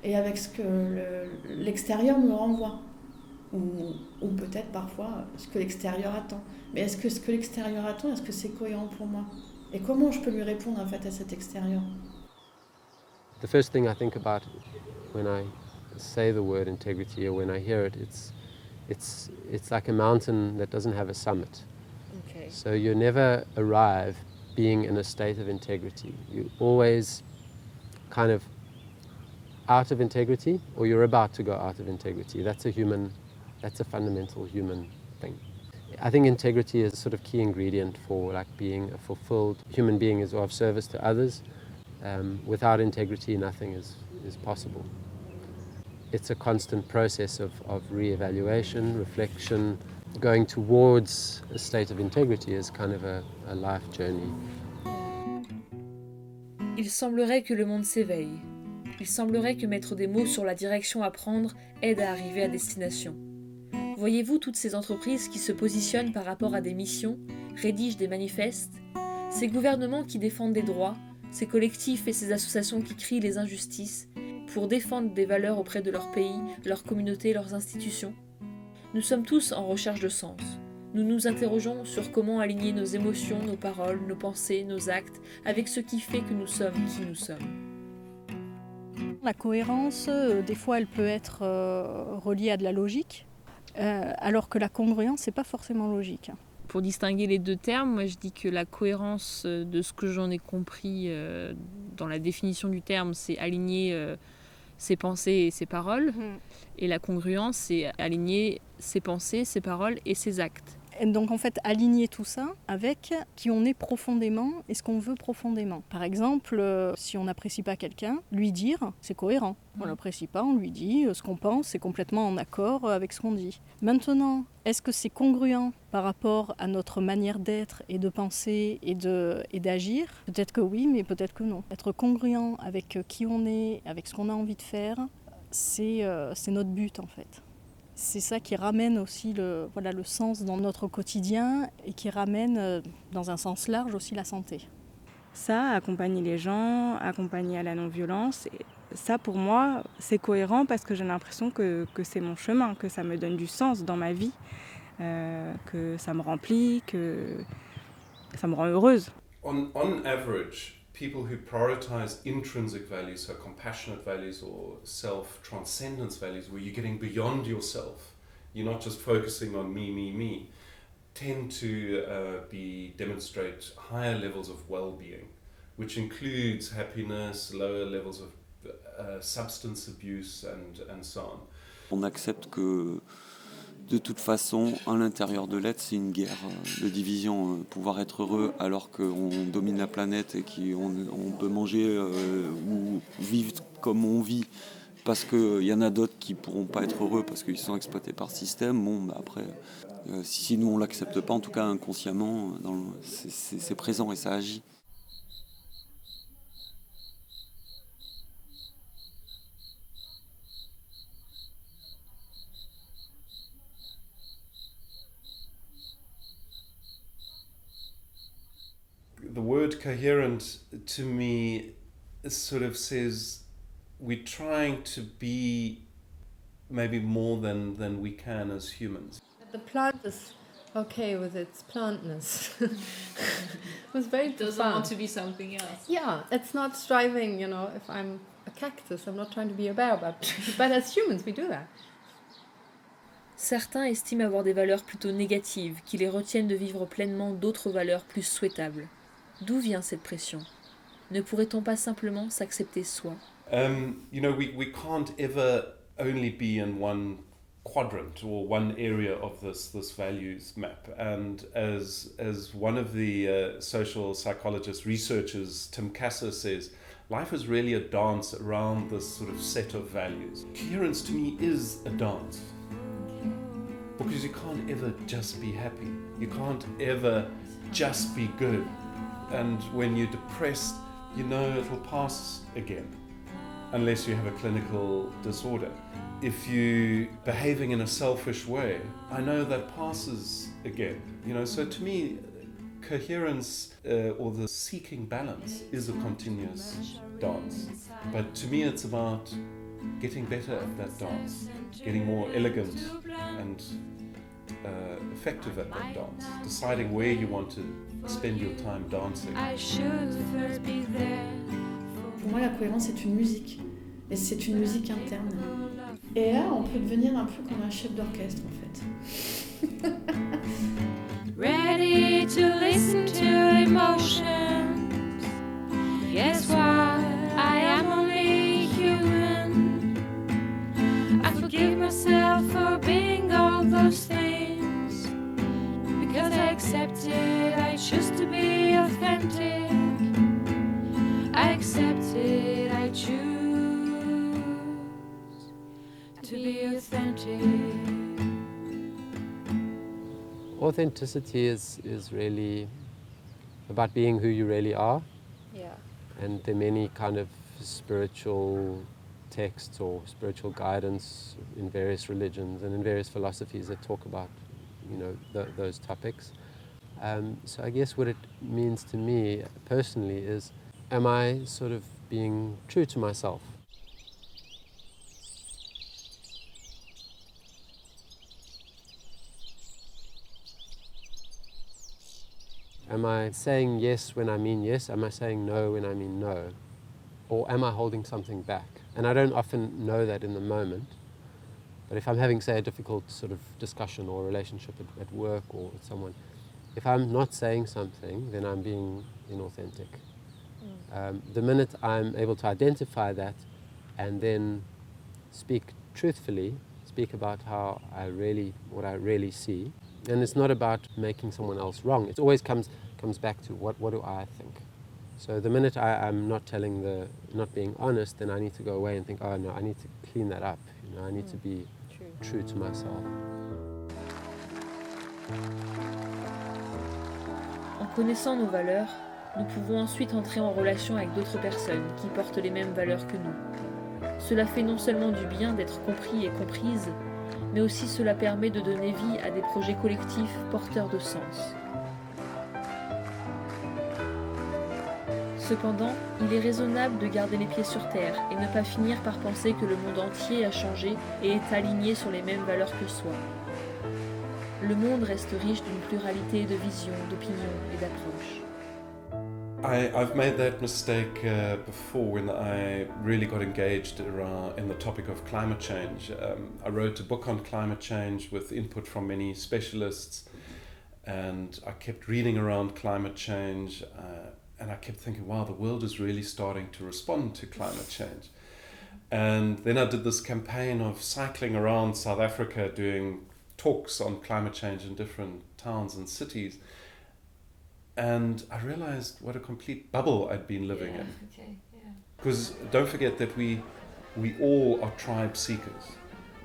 et avec ce que l'extérieur me renvoie. Ou peut-être parfois ce que l'extérieur attend. Mais est-ce que ce que l'extérieur attend, est-ce que c'est cohérent pour moi? Et comment je peux lui répondre en fait à cet extérieur? The first thing I think about when I say the word integrity or when I hear it, it's like a mountain that doesn't have a summit. Okay. So you never arrive being in a state of integrity. You always kind of out of integrity or you're about to go out of integrity. That's a fundamental human thing. I think integrity is a sort of key ingredient for like being a fulfilled human being is of service to others. Without integrity, nothing is possible. It's a constant process of re-evaluation, reflection. Going towards a state of integrity is kind of a life journey. Il semblerait que le monde s'éveille. Il semblerait que mettre des mots sur la direction à prendre aide à arriver à destination. Voyez-vous toutes ces entreprises qui se positionnent par rapport à des missions, rédigent des manifestes, ces gouvernements qui défendent des droits, ces collectifs et ces associations qui crient les injustices pour défendre des valeurs auprès de leur pays, leur communauté, leurs institutions. Nous sommes tous en recherche de sens. Nous nous interrogeons sur comment aligner nos émotions, nos paroles, nos pensées, nos actes avec ce qui fait que nous sommes qui nous sommes. La cohérence, des fois, elle peut être reliée à de la logique, alors que la congruence, c'est pas forcément logique. Pour distinguer les deux termes, moi je dis que la cohérence, de ce que j'en ai compris dans la définition du terme, c'est aligner ses pensées et ses paroles. Et la congruence, c'est aligner ses pensées, ses paroles et ses actes. Et donc en fait, aligner tout ça avec qui on est profondément et ce qu'on veut profondément. Par exemple, si on n'apprécie pas quelqu'un, lui dire, c'est cohérent. On l'apprécie pas, on lui dit ce qu'on pense, c'est complètement en accord avec ce qu'on dit. Maintenant, est-ce que c'est congruent par rapport à notre manière d'être et de penser et d'agir? Peut-être que oui, mais peut-être que non. Être congruent avec qui on est, avec ce qu'on a envie de faire, c'est notre but en fait. C'est ça qui ramène aussi le sens dans notre quotidien et qui ramène, dans un sens large, aussi la santé. Ça, accompagner les gens, accompagner à la non-violence, ça pour moi, c'est cohérent parce que j'ai l'impression que c'est mon chemin, que ça me donne du sens dans ma vie, que ça me remplit, que ça me rend heureuse. On average, people who prioritize intrinsic values, so compassionate values or self-transcendence values, where you're getting beyond yourself, you're not just focusing on me, tend to demonstrate higher levels of well-being, which includes happiness, lower levels of substance abuse and so on. On accepte que de toute façon, à l'intérieur de l'être, c'est une guerre de division. Pouvoir être heureux alors qu'on domine la planète et qu'on peut manger ou vivre comme on vit parce qu'il y en a d'autres qui ne pourront pas être heureux parce qu'ils sont exploités par le système. Bon, bah après, si nous on ne l'accepte pas, en tout cas inconsciemment, c'est présent et ça agit. The word coherent to me sort of says we're trying to be maybe more than we can as humans. The plant is okay with its plantness. It was very Doesn't fun. want to be something else. Yeah, it's not striving, if I'm a cactus, I'm not trying to be a baobab. But as humans, we do that. Certains estiment avoir des valeurs plutôt négatives, qui les retiennent de vivre pleinement d'autres valeurs plus souhaitables. D'où vient cette pression? Ne pourrait-on pas simplement s'accepter soi? We can't ever only be in one quadrant or one area of this values map. And as one of the social psychologist researchers, Tim Kasser, says, life is really a dance around this sort of set of values. Coherence to me is a dance. Because you can't ever just be happy. You can't ever just be good. And when you're depressed, it'll pass again. Unless you have a clinical disorder. If you're behaving in a selfish way, I know that passes again. So to me, coherence or the seeking balance is a continuous dance. But to me, it's about getting better at that dance, getting more elegant and effective at that dance, deciding where you want to spend your time dancing. Pour moi, la cohérence est une musique, et c'est une musique interne. Et là, on peut devenir un peu comme un chef d'orchestre, en fait. Ready to listen to emotions. Guess what? I am only human. myself for being all those things. Because I accepted I choose to be authentic. I accepted I choose to be authentic. Authenticity is really about being who you really are. Yeah. And there are many kind of spiritual texts or spiritual guidance in various religions and in various philosophies that talk about, those topics. So I guess what it means to me personally is, am I sort of being true to myself? Am I saying yes when I mean yes? Am I saying no when I mean no? Or am I holding something back? And I don't often know that in the moment. But if I'm having, say, a difficult sort of discussion or relationship at work or with someone, if I'm not saying something, then I'm being inauthentic. The minute I'm able to identify that and then speak truthfully, speak about what I really see, and it's not about making someone else wrong. It always comes back to what do I think. So the minute I'm not being honest, then I need to go away and think, oh no, I need to clean that up. I need to be true to myself. En connaissant nos valeurs, nous pouvons ensuite entrer en relation avec d'autres personnes qui portent les mêmes valeurs que nous. Cela fait non seulement du bien d'être compris et comprise, mais aussi cela permet de donner vie à des projets collectifs porteurs de sens. Cependant, il est raisonnable de garder les pieds sur terre et ne pas finir par penser que le monde entier a changé et est aligné sur les mêmes valeurs que soi. Le monde reste riche d'une pluralité de visions, d'opinions et d'approches. I've made that mistake before when I really got engaged in the topic of climate change. I wrote a book on climate change with input from many specialists, and I kept reading around climate change, and I kept thinking, wow, the world is really starting to respond to climate change. And then I did this campaign of cycling around South Africa doing talks on climate change in different towns and cities. And I realized what a complete bubble I'd been living in. Because don't forget that we all are tribe seekers.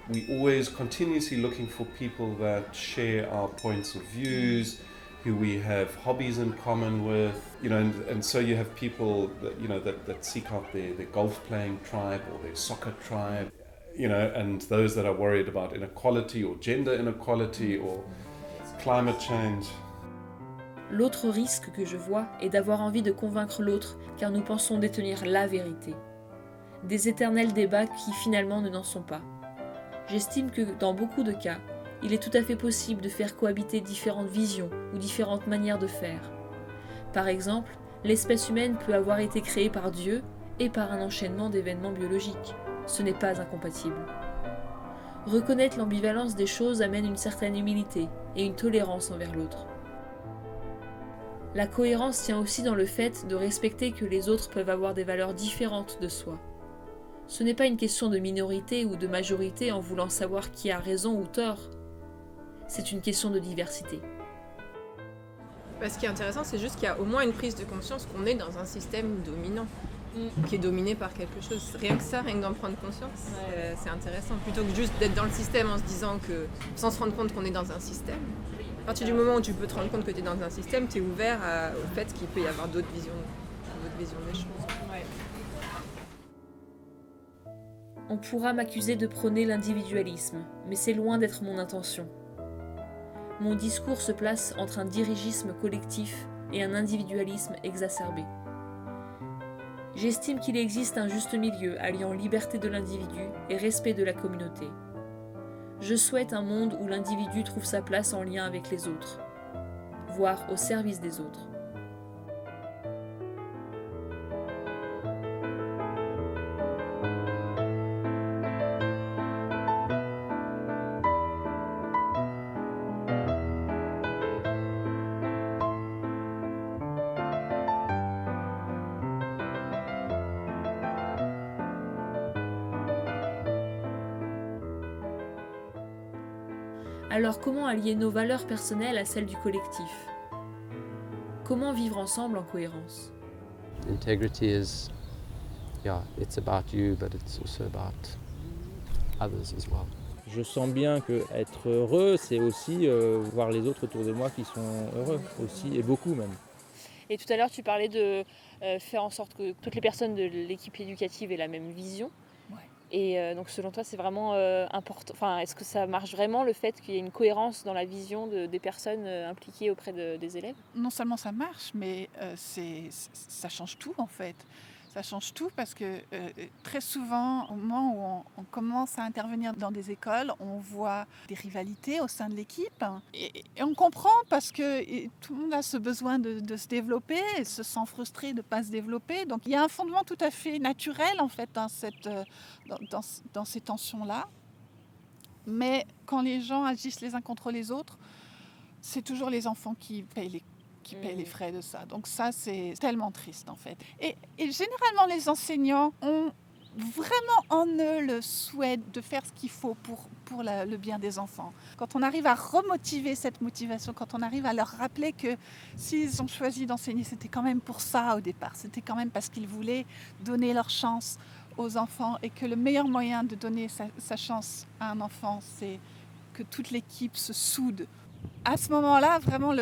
We always continuously looking for people that share our points of views, who we have hobbies in common with, and so you have people that seek out their golf playing tribe or their soccer tribe, and those that are worried about inequality or gender inequality or climate change. L'autre risque que je vois est d'avoir envie de convaincre l'autre car nous pensons détenir la vérité. Des éternels débats qui finalement ne n'en sont pas. J'estime que dans beaucoup de cas, il est tout à fait possible de faire cohabiter différentes visions ou différentes manières de faire. Par exemple, l'espèce humaine peut avoir été créée par Dieu et par un enchaînement d'événements biologiques. Ce n'est pas incompatible. Reconnaître l'ambivalence des choses amène une certaine humilité et une tolérance envers l'autre. La cohérence tient aussi dans le fait de respecter que les autres peuvent avoir des valeurs différentes de soi. Ce n'est pas une question de minorité ou de majorité en voulant savoir qui a raison ou tort. C'est une question de diversité. Ce qui est intéressant, c'est juste qu'il y a au moins une prise de conscience qu'on est dans un système dominant, qui est dominé par quelque chose. Rien que d'en prendre conscience, c'est intéressant. Plutôt que juste d'être dans le système en se disant sans se rendre compte qu'on est dans un système. À partir du moment où tu peux te rendre compte que tu es dans un système, tu es ouvert au fait qu'il peut y avoir d'autres visions des choses. On pourra m'accuser de prôner l'individualisme, mais c'est loin d'être mon intention. Mon discours se place entre un dirigisme collectif et un individualisme exacerbé. J'estime qu'il existe un juste milieu alliant liberté de l'individu et respect de la communauté. Je souhaite un monde où l'individu trouve sa place en lien avec les autres, voire au service des autres. Alors comment allier nos valeurs personnelles à celles du collectif? Comment vivre ensemble en cohérence? Integrity is, it's about you, but it's also about others as well. Je sens bien que être heureux, c'est aussi voir les autres autour de moi qui sont heureux aussi, et beaucoup même. Et tout à l'heure, tu parlais de faire en sorte que toutes les personnes de l'équipe éducative aient la même vision. Et donc selon toi, c'est vraiment important. Enfin, est-ce que ça marche vraiment le fait qu'il y ait une cohérence dans la vision des personnes impliquées auprès des élèves? Non seulement ça marche, mais ça change tout en fait. Ça change tout parce que très souvent, au moment où on commence à intervenir dans des écoles, on voit des rivalités au sein de l'équipe. Et on comprend parce que tout le monde a ce besoin de se développer et se sent frustré de ne pas se développer. Donc il y a un fondement tout à fait naturel en fait dans ces tensions-là. Mais quand les gens agissent les uns contre les autres, c'est toujours les enfants qui payent les frais de ça. Donc ça, c'est tellement triste en fait. Et généralement, les enseignants ont vraiment en eux le souhait de faire ce qu'il faut pour le bien des enfants. Quand on arrive à remotiver cette motivation, quand on arrive à leur rappeler que s'ils ont choisi d'enseigner, c'était quand même pour ça au départ. C'était quand même parce qu'ils voulaient donner leur chance aux enfants et que le meilleur moyen de donner sa chance à un enfant, c'est que toute l'équipe se soude. À ce moment-là, vraiment,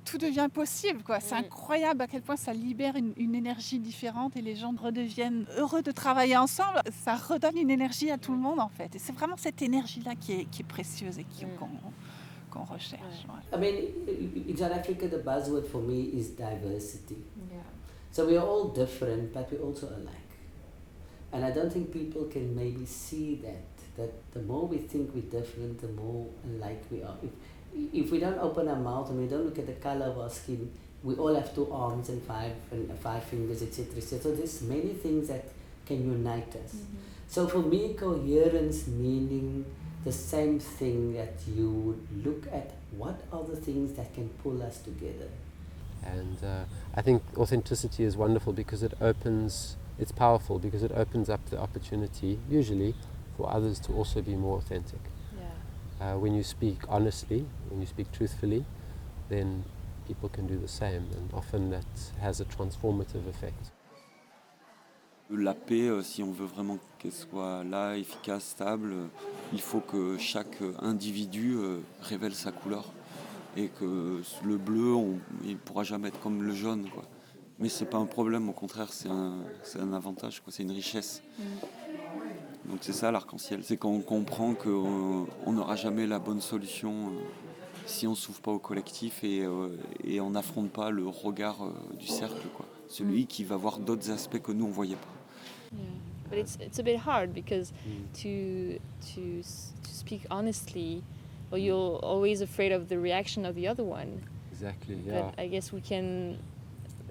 tout devient possible, quoi. C'est incroyable à quel point ça libère une énergie différente et les gens redeviennent heureux de travailler ensemble. Ça redonne une énergie à tout le monde, en fait. Et c'est vraiment cette énergie-là qui est précieuse et qu'on recherche. I mean, in South Africa, the buzzword for me is diversity. So we are all different, but we're also alike. And I don't think people can maybe see that the more we think we're different, the more alike we are. If we don't open our mouth and we don't look at the color of our skin, we all have 2 arms and five fingers, etc. So there's many things that can unite us. So for me, coherence meaning the same thing, that you would look at what are the things that can pull us together. And I think authenticity is wonderful because it's powerful because it opens up the opportunity, usually, for others to also be more authentic. When you speak honestly, when you speak truthfully, then people can do the same, and often that has a transformative effect. La paix, si on veut vraiment qu'elle soit là, efficace, stable, il faut que chaque individu révèle sa couleur. Et que le bleu, il ne pourra jamais être comme le jaune, quoi. Mais c'est pas un problème, au contraire, c'est un avantage, quoi. C'est une richesse. Donc c'est ça l'arc-en-ciel, c'est quand on comprend qu'on n'aura jamais la bonne solution si on ne s'ouvre pas au collectif et on n'affronte pas le regard du cercle, quoi. Celui qui va voir d'autres aspects que nous on ne voyait pas. But it's a bit hard because to speak honestly, well, you're always afraid of the reaction of the other one. Exactly, yeah. But I guess we can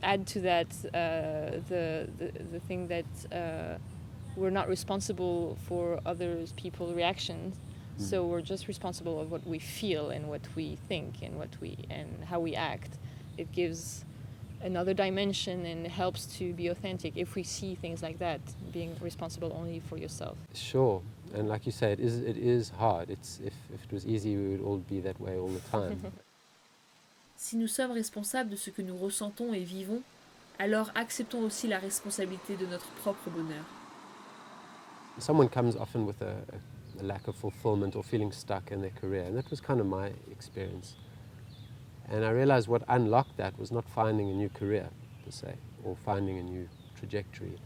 add to that the thing that we're not responsible for other people's reactions, so we're just responsible of what we feel and what we think and how we act. It gives another dimension and helps to be authentic if we see things like that, being responsible only for yourself. Sure, and like you say, it is hard. If it was easy, we would all be that way all the time. Si nous sommes responsables de ce que nous ressentons et vivons, alors acceptons aussi la responsabilité de notre propre bonheur. Someone comes often with a lack of fulfillment or feeling stuck in their career, and that was kind of my experience. And I realized what unlocked that was not finding a new career, per se, or finding a new trajectory.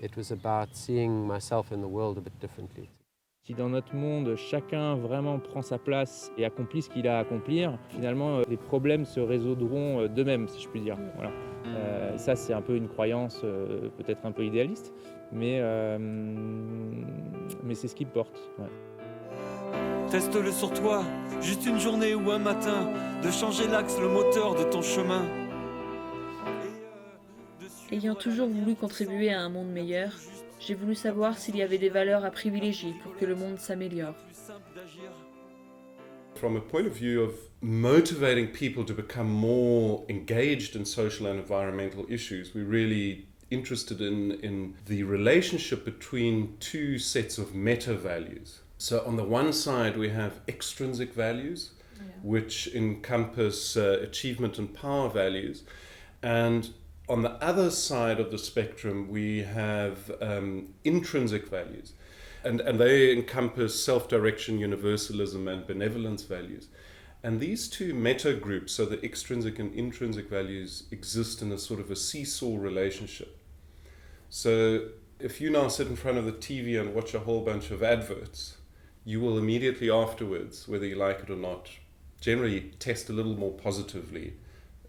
It was about seeing myself in the world a bit differently. Si dans notre monde, chacun vraiment prend sa place et accomplit ce qu'il a à accomplir, finalement, les problèmes se résoudront d'eux-mêmes, si je puis dire. Voilà. Ça, c'est un peu une croyance peut-être un peu idéaliste, mais c'est ce qui porte. Ouais. Teste-le sur toi, juste une journée ou un matin, de changer l'axe, le moteur de ton chemin. Ayant toujours voulu contribuer à un monde meilleur, j'ai voulu savoir s'il y avait des valeurs à privilégier pour que le monde s'améliore. From a point of view of motivating people to become more engaged in social and environmental issues, we're really interested in the relationship between 2 sets of meta values. So on the one side we have extrinsic values, which encompass achievement and power values, and on the other side of the spectrum we have intrinsic values, and they encompass self-direction, universalism, and benevolence values. And these two meta groups, so the extrinsic and intrinsic values, exist in a sort of a seesaw relationship. So if you now sit in front of the TV and watch a whole bunch of adverts, you will immediately afterwards, whether you like it or not, generally test a little more positively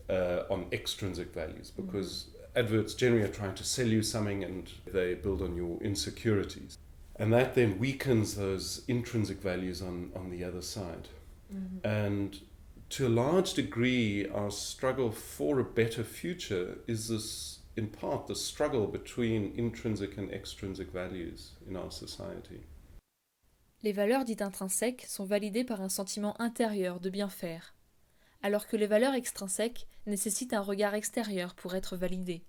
on extrinsic values, because adverts generally are trying to sell you something and they build on your insecurities. And that then weakens those intrinsic values on the other side. Mm-hmm. And to a large degree, our struggle for a better future is this, in part, the struggle between intrinsic and extrinsic values in our society. Les valeurs dites intrinsèques sont validées par un sentiment intérieur de bien faire, alors que les valeurs extrinsèques nécessitent un regard extérieur pour être validées.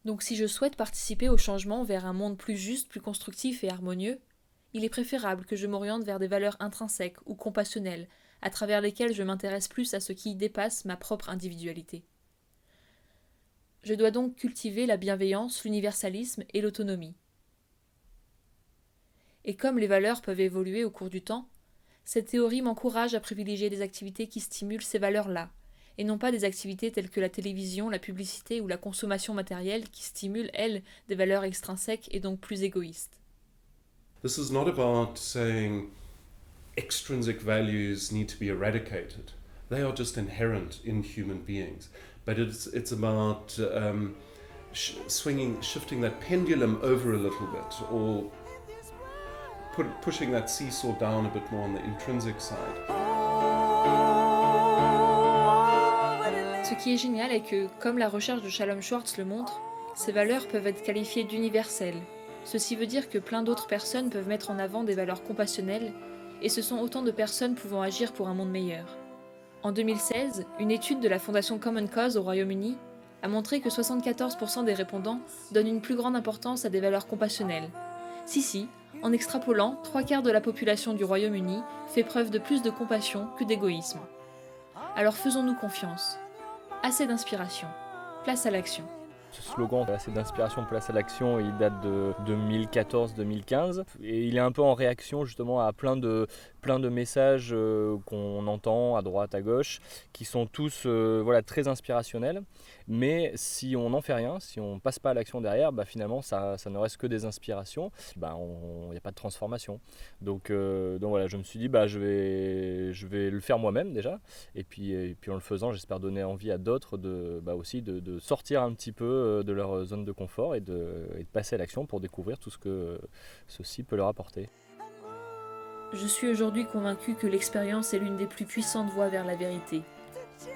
Donc si je souhaite participer au changement vers un monde plus juste, plus constructif et harmonieux, il est préférable que je m'oriente vers des valeurs intrinsèques ou compassionnelles, à travers lesquelles je m'intéresse plus à ce qui dépasse ma propre individualité. Je dois donc cultiver la bienveillance, l'universalisme et l'autonomie. Et comme les valeurs peuvent évoluer au cours du temps, cette théorie m'encourage à privilégier des activités qui stimulent ces valeurs-là, et non pas des activités telles que la télévision, la publicité ou la consommation matérielle qui stimulent, elles, des valeurs extrinsèques et donc plus égoïstes. This is not about saying extrinsic values need to be eradicated. They are just inherent in human beings. But it's about shifting that pendulum over a little bit, or pushing that seesaw down a bit more on the intrinsic side. Ce qui est génial est que, comme la recherche de Shalom Schwartz le montre, ces valeurs peuvent être qualifiées d'universelles. Ceci veut dire que plein d'autres personnes peuvent mettre en avant des valeurs compassionnelles, et ce sont autant de personnes pouvant agir pour un monde meilleur. En 2016, une étude de la fondation Common Cause au Royaume-Uni a montré que 74% des répondants donnent une plus grande importance à des valeurs compassionnelles. Si, en extrapolant, 3/4 de la population du Royaume-Uni fait preuve de plus de compassion que d'égoïsme. Alors faisons-nous confiance. Assez d'inspiration. Place à l'action. Ce slogan assez d'inspiration, place à l'action, il date de 2014-2015 et il est un peu en réaction justement à plein de messages qu'on entend à droite, à gauche, qui sont tous très inspirationnels, mais si on n'en fait rien, si on ne passe pas à l'action derrière, finalement ça ne reste que des inspirations, il n'y a pas de transformation. Donc voilà, je me suis dit je vais le faire moi-même déjà, et puis en le faisant j'espère donner envie à d'autres aussi de sortir un petit peu de leur zone de confort et de passer à l'action pour découvrir tout ce que ceci peut leur apporter. Je suis aujourd'hui convaincue que l'expérience est l'une des plus puissantes voies vers la vérité,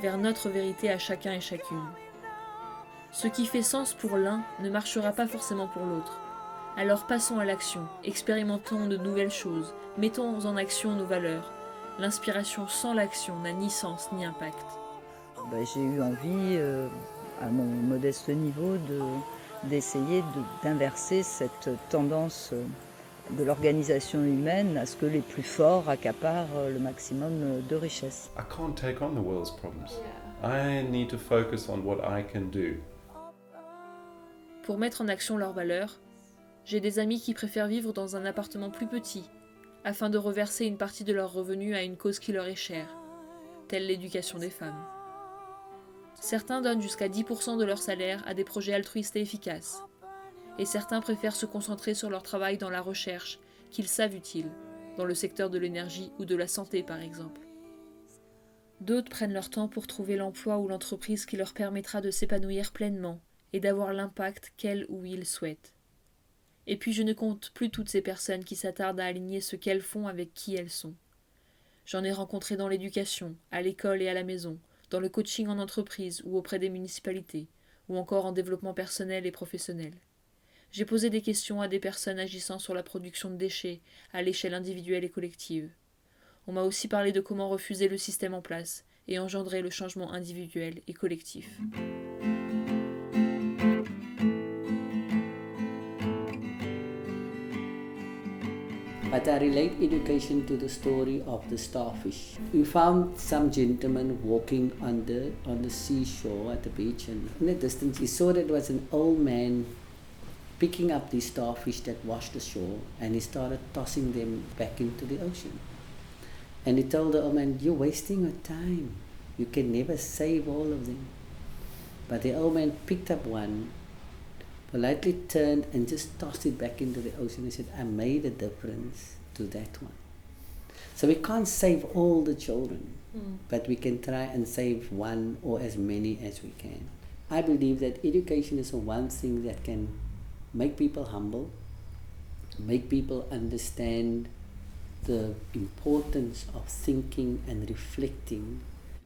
vers notre vérité à chacun et chacune. Ce qui fait sens pour l'un ne marchera pas forcément pour l'autre. Alors passons à l'action, expérimentons de nouvelles choses, mettons en action nos valeurs. L'inspiration sans l'action n'a ni sens ni impact. J'ai eu envie, à mon modeste niveau, d'essayer d'inverser cette tendance de l'organisation humaine à ce que les plus forts accaparent le maximum de richesses. I can't take on the world's problems. I need to focus on what I can do. Pour mettre en action leurs valeurs, j'ai des amis qui préfèrent vivre dans un appartement plus petit, afin de reverser une partie de leurs revenus à une cause qui leur est chère, telle l'éducation des femmes. Certains donnent jusqu'à 10% de leur salaire à des projets altruistes et efficaces, et certains préfèrent se concentrer sur leur travail dans la recherche, qu'ils savent utile, dans le secteur de l'énergie ou de la santé par exemple. D'autres prennent leur temps pour trouver l'emploi ou l'entreprise qui leur permettra de s'épanouir pleinement et d'avoir l'impact qu'elles ou ils souhaitent. Et puis je ne compte plus toutes ces personnes qui s'attardent à aligner ce qu'elles font avec qui elles sont. J'en ai rencontré dans l'éducation, à l'école et à la maison, dans le coaching en entreprise ou auprès des municipalités, ou encore en développement personnel et professionnel. J'ai posé des questions à des personnes agissant sur la production de déchets à l'échelle individuelle et collective. On m'a aussi parlé de comment refuser le système en place et engendrer le changement individuel et collectif. But I relate education to the story of the starfish. We found some gentleman walking on the seashore at the beach, and in the distance he saw that there was an old man picking up these starfish that washed ashore, and he started tossing them back into the ocean. And he told the old man, "You're wasting your time. You can never save all of them." But the old man picked up one, politely turned and just tossed it back into the ocean. He said, "I made a difference to that one." So we can't save all the children, but we can try and save one or as many as we can. I believe that education is the one thing that can make people humble, make people understand the importance of thinking and reflecting.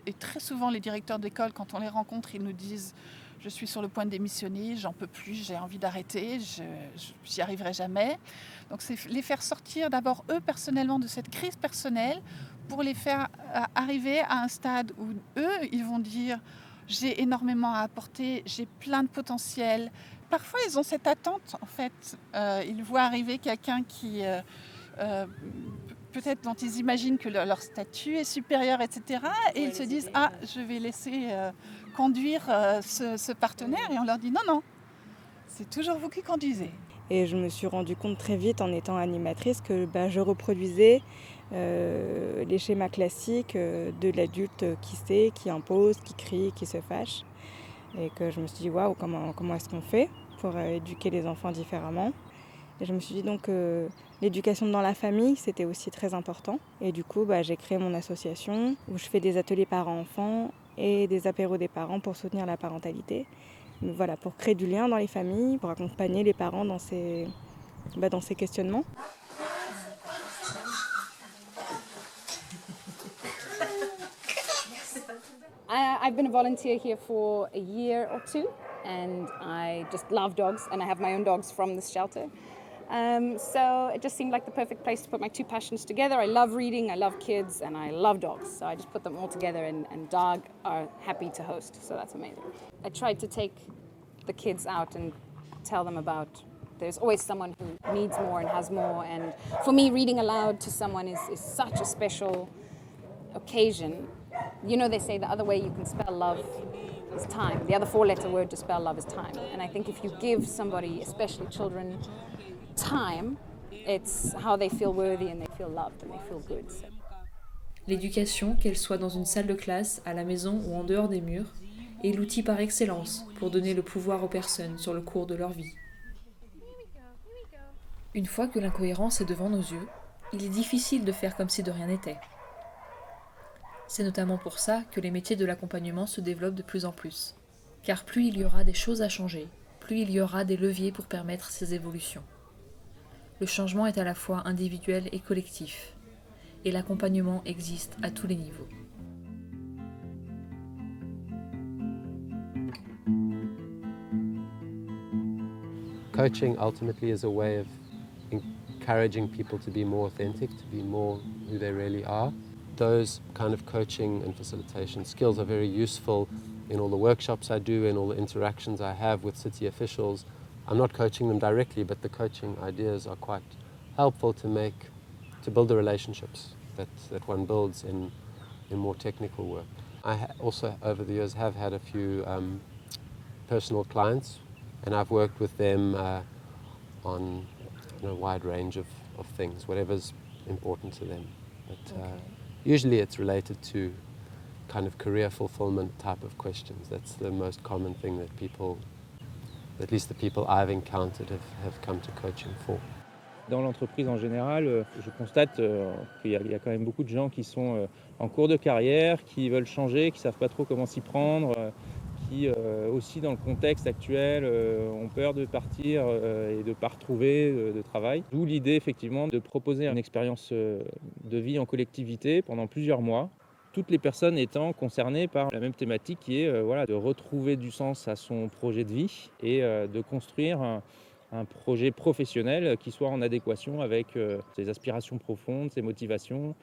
Et très souvent, les directeurs d'école, quand on les rencontre, ils nous disent « Je suis sur le point de démissionner, j'en peux plus, j'ai envie d'arrêter, j'y arriverai jamais ». Donc c'est les faire sortir d'abord eux personnellement de cette crise personnelle pour les faire arriver à un stade où eux, ils vont dire « J'ai énormément à apporter, j'ai plein de potentiel ». Parfois, ils ont cette attente, en fait. Ils voient arriver quelqu'un qui... peut-être dont ils imaginent que leur statut est supérieur, etc. Et ils se disent « Ah, je vais laisser conduire ce partenaire ». Et on leur dit « Non, non, c'est toujours vous qui conduisez ». Et je me suis rendu compte très vite en étant animatrice que je reproduisais les schémas classiques de l'adulte qui sait, qui impose, qui crie, qui se fâche. Et que je me suis dit « Waouh, comment est-ce qu'on fait pour éduquer les enfants différemment ?» Et je me suis dit donc l'éducation dans la famille, c'était aussi très important. Et du coup, j'ai créé mon association où je fais des ateliers parents-enfants et des apéros des parents pour soutenir la parentalité. Donc, voilà, pour créer du lien dans les familles, pour accompagner les parents dans ces questionnements. I've been a volunteer here for a year or two, and I just love dogs, and I have my own dogs from this shelter. So it just seemed like the perfect place to put my two passions together. I love reading, I love kids, and I love dogs. So I just put them all together, and dog are happy to host, so that's amazing. I tried to take the kids out and tell them about there's always someone who needs more and has more. And for me, reading aloud to someone is such a special occasion. You know, they say the other way you can spell love is time. The other four-letter word to spell love is time. And I think if you give somebody, especially children, time, it's how they feel worthy and they feel loved and they feel good. So. L'éducation, qu'elle soit dans une salle de classe, à la maison ou en dehors des murs, est l'outil par excellence pour donner le pouvoir aux personnes sur le cours de leur vie. Une fois que l'incohérence est devant nos yeux, il est difficile de faire comme si de rien n'était. C'est notamment pour ça que les métiers de l'accompagnement se développent de plus en plus. Car plus il y aura des choses à changer, plus il y aura des leviers pour permettre ces évolutions. Le changement est à la fois individuel et collectif, et l'accompagnement existe à tous les niveaux. Coaching ultimately is a way of encouraging people to be more authentic, to be more who they really are. Those kind of coaching and facilitation skills are very useful in all the workshops I do and all the interactions I have with city officials. I'm not coaching them directly, but the coaching ideas are quite helpful to build the relationships that one builds in more technical work. I also, over the years, have had a few personal clients, and I've worked with them on a wide range of things, whatever's important to them. But usually it's related to kind of career fulfillment type of questions. That's the most common thing that people, at least the people I've encountered, have come to coaching for. Dans l'entreprise en général, je constate qu'il y a quand même beaucoup de gens qui sont en cours de carrière, qui veulent changer, qui ne savent pas trop comment s'y prendre, qui aussi dans le contexte actuel ont peur de partir et de ne pas retrouver de travail. D'où l'idée effectivement de proposer une expérience de vie en collectivité pendant plusieurs mois. Toutes les personnes étant concernées par la même thématique qui est de retrouver du sens à son projet de vie et de construire un projet professionnel qui soit en adéquation avec ses aspirations profondes, ses motivations,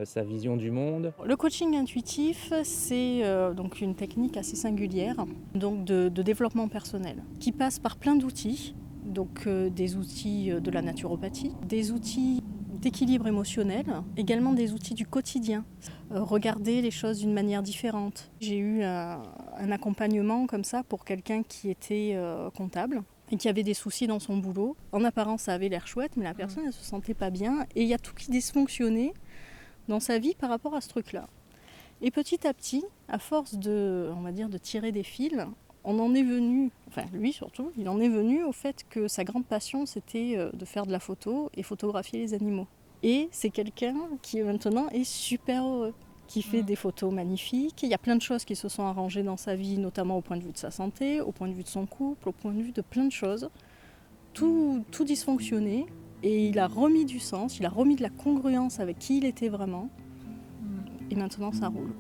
sa vision du monde. Le coaching intuitif, c'est donc une technique assez singulière donc de développement personnel qui passe par plein d'outils, donc des outils de la naturopathie, des outils d'équilibre émotionnel, également des outils du quotidien, regarder les choses d'une manière différente. J'ai eu un accompagnement comme ça pour quelqu'un qui était comptable et qui avait des soucis dans son boulot. En apparence, ça avait l'air chouette, mais la personne, elle se sentait pas bien et il y a tout qui dysfonctionnait dans sa vie par rapport à ce truc-là. Et petit à petit, à force de tirer des fils, on en est venu, enfin lui surtout, il en est venu au fait que sa grande passion c'était de faire de la photo et photographier les animaux. Et c'est quelqu'un qui maintenant est super heureux, qui fait des photos magnifiques. Il y a plein de choses qui se sont arrangées dans sa vie, notamment au point de vue de sa santé, au point de vue de son couple, au point de vue de plein de choses. Tout dysfonctionnait et il a remis du sens, il a remis de la congruence avec qui il était vraiment. Et maintenant ça roule.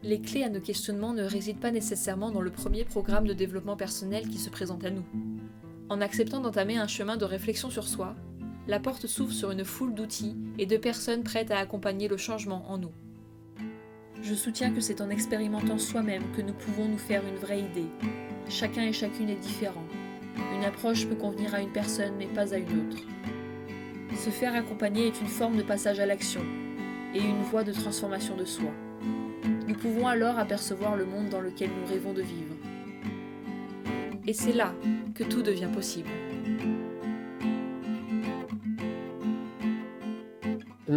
Les clés à nos questionnements ne résident pas nécessairement dans le premier programme de développement personnel qui se présente à nous. En acceptant d'entamer un chemin de réflexion sur soi, la porte s'ouvre sur une foule d'outils et de personnes prêtes à accompagner le changement en nous. Je soutiens que c'est en expérimentant soi-même que nous pouvons nous faire une vraie idée. Chacun et chacune est différent. Une approche peut convenir à une personne mais pas à une autre. Se faire accompagner est une forme de passage à l'action et une voie de transformation de soi. Nous pouvons alors apercevoir le monde dans lequel nous rêvons de vivre. Et c'est là que tout devient possible. In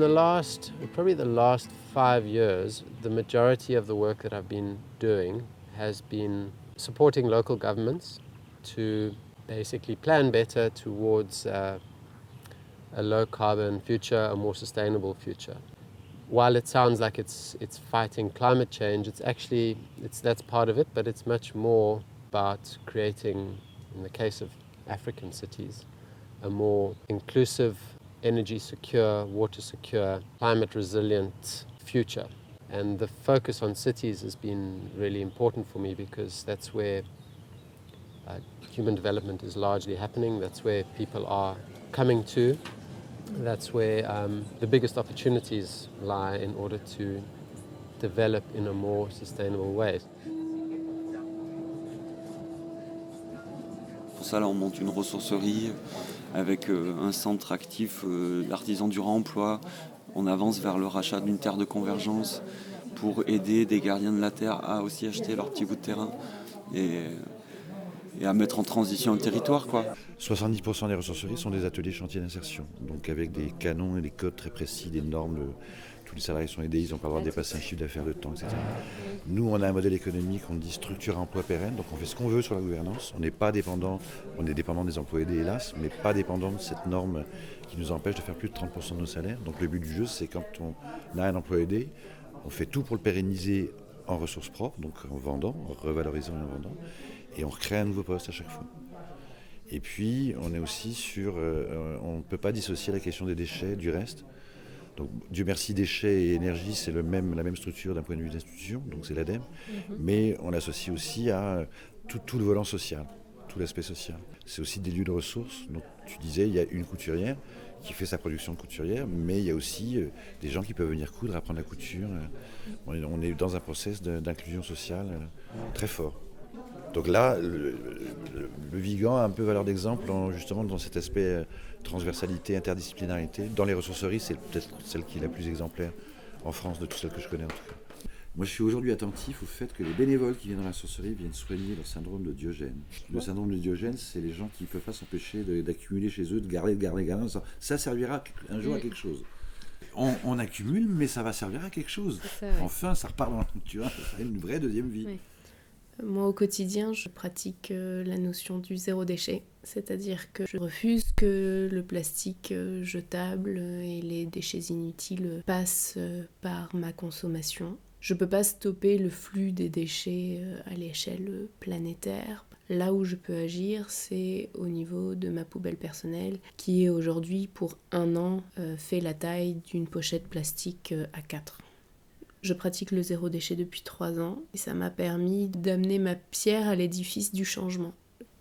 probably the last 5 years, the majority of the work that I've been doing has been supporting local governments to basically plan better towards a low carbon future, a more sustainable future. While it sounds like it's fighting climate change, that's part of it, but it's much more about creating, in the case of African cities, a more inclusive, energy secure, water secure, climate resilient future. And the focus on cities has been really important for me because that's where human development is largely happening. That's where people are coming to. That's where the biggest opportunities lie in order to develop in a more sustainable way. Pour ça, là, on monte une ressourcerie avec un centre actif d'artisans du réemploi. On avance vers le rachat d'une terre de convergence pour aider des gardiens de la terre à aussi acheter leur petit bout de terrain et à mettre en transition le territoire, quoi. 70% des ressourceries sont des ateliers chantiers d'insertion, donc avec des canons et des codes très précis, des normes. Tous les salariés sont aidés, ils n'ont pas le droit de dépasser un chiffre d'affaires de temps, etc. Nous, on a un modèle économique, on dit structure emploi pérenne, donc on fait ce qu'on veut sur la gouvernance. On n'est pas dépendant, on est dépendant des emplois aidés, hélas, mais pas dépendant de cette norme qui nous empêche de faire plus de 30% de nos salaires. Donc le but du jeu, c'est quand on a un emploi aidé, on fait tout pour le pérenniser en ressources propres, donc en vendant, en revalorisant et en vendant, et on recrée un nouveau poste à chaque fois. Et puis, on est aussi sur... on ne peut pas dissocier la question des déchets du reste. Donc, Dieu merci, déchets et énergie, c'est la même structure d'un point de vue d'institution, donc c'est l'ADEME. Mais on l'associe aussi à tout le volant social, tout l'aspect social. C'est aussi des lieux de ressources. Donc, tu disais, il y a une couturière qui fait sa production de couturière, mais il y a aussi des gens qui peuvent venir coudre, apprendre la couture. On est dans un process d'inclusion sociale très fort. Donc là, le Vigan a un peu valeur d'exemple justement dans cet aspect transversalité, interdisciplinarité. Dans les ressourceries, c'est peut-être celle qui est la plus exemplaire en France de toutes celles que je connais en tout cas. Moi, je suis aujourd'hui attentif au fait que les bénévoles qui viennent dans la ressourcerie viennent soigner leur syndrome de Diogène. Le syndrome de Diogène, c'est les gens qui ne peuvent pas s'empêcher d'accumuler chez eux, de garder. Ça servira un jour à quelque chose. On accumule, mais ça va servir à quelque chose. Ça, ouais. Enfin, ça repart dans ça a une vraie deuxième vie. Oui. Moi, au quotidien, je pratique la notion du zéro déchet, c'est-à-dire que je refuse que le plastique jetable et les déchets inutiles passent par ma consommation. Je ne peux pas stopper le flux des déchets à l'échelle planétaire. Là où je peux agir, c'est au niveau de ma poubelle personnelle, qui est aujourd'hui, pour 1 an, fait la taille d'une pochette plastique A4. Je pratique le zéro déchet depuis 3 ans et ça m'a permis d'amener ma pierre à l'édifice du changement.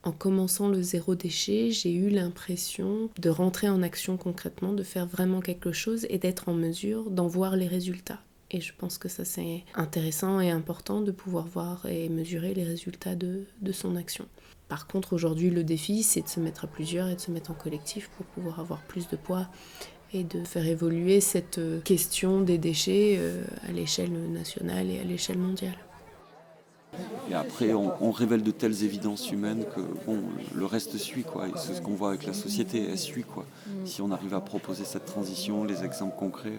En commençant le zéro déchet, j'ai eu l'impression de rentrer en action concrètement, de faire vraiment quelque chose et d'être en mesure d'en voir les résultats. Et je pense que ça c'est intéressant et important de pouvoir voir et mesurer les résultats de son action. Par contre, aujourd'hui, le défi, c'est de se mettre à plusieurs et de se mettre en collectif pour pouvoir avoir plus de poids et de faire évoluer cette question des déchets à l'échelle nationale et à l'échelle mondiale. Et après, on révèle de telles évidences humaines que bon, le reste suit, quoi. Et c'est ce qu'on voit avec la société, elle suit, quoi. Si on arrive à proposer cette transition, les exemples concrets.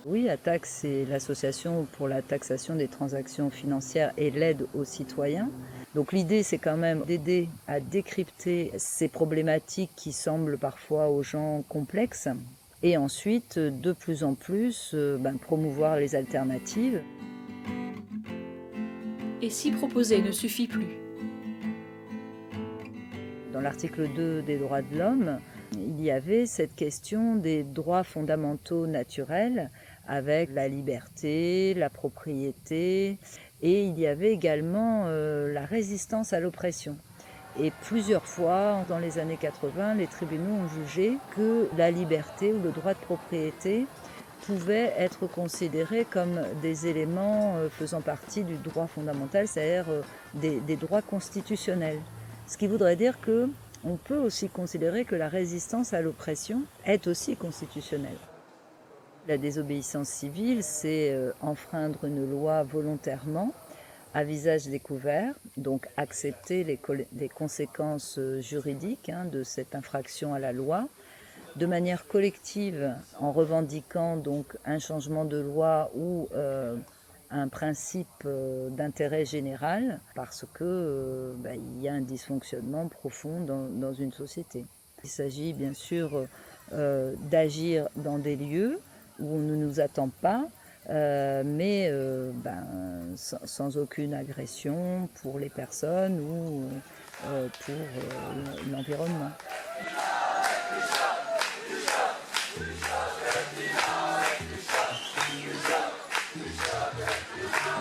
Oui, ATTAC, c'est l'association pour la taxation des transactions financières et l'aide aux citoyens. Donc l'idée, c'est quand même d'aider à décrypter ces problématiques qui semblent parfois aux gens complexes. Et ensuite, de plus en plus, promouvoir les alternatives. Et si proposer ne suffit plus? Dans l'article 2 des droits de l'homme, il y avait cette question des droits fondamentaux naturels avec la liberté, la propriété, et il y avait également la résistance à l'oppression. Et plusieurs fois, dans les années 80, les tribunaux ont jugé que la liberté ou le droit de propriété pouvaient être considérés comme des éléments faisant partie du droit fondamental, c'est-à-dire des droits constitutionnels. Ce qui voudrait dire qu'on peut aussi considérer que la résistance à l'oppression est aussi constitutionnelle. La désobéissance civile, c'est enfreindre une loi volontairement, à visage découvert, donc accepter les conséquences juridiques de cette infraction à la loi, de manière collective en revendiquant donc un changement de loi ou un principe d'intérêt général parce que il y a un dysfonctionnement profond dans une société. Il s'agit bien sûr d'agir dans des lieux où on ne nous attend pas, mais sans aucune agression pour les personnes ou pour l'environnement.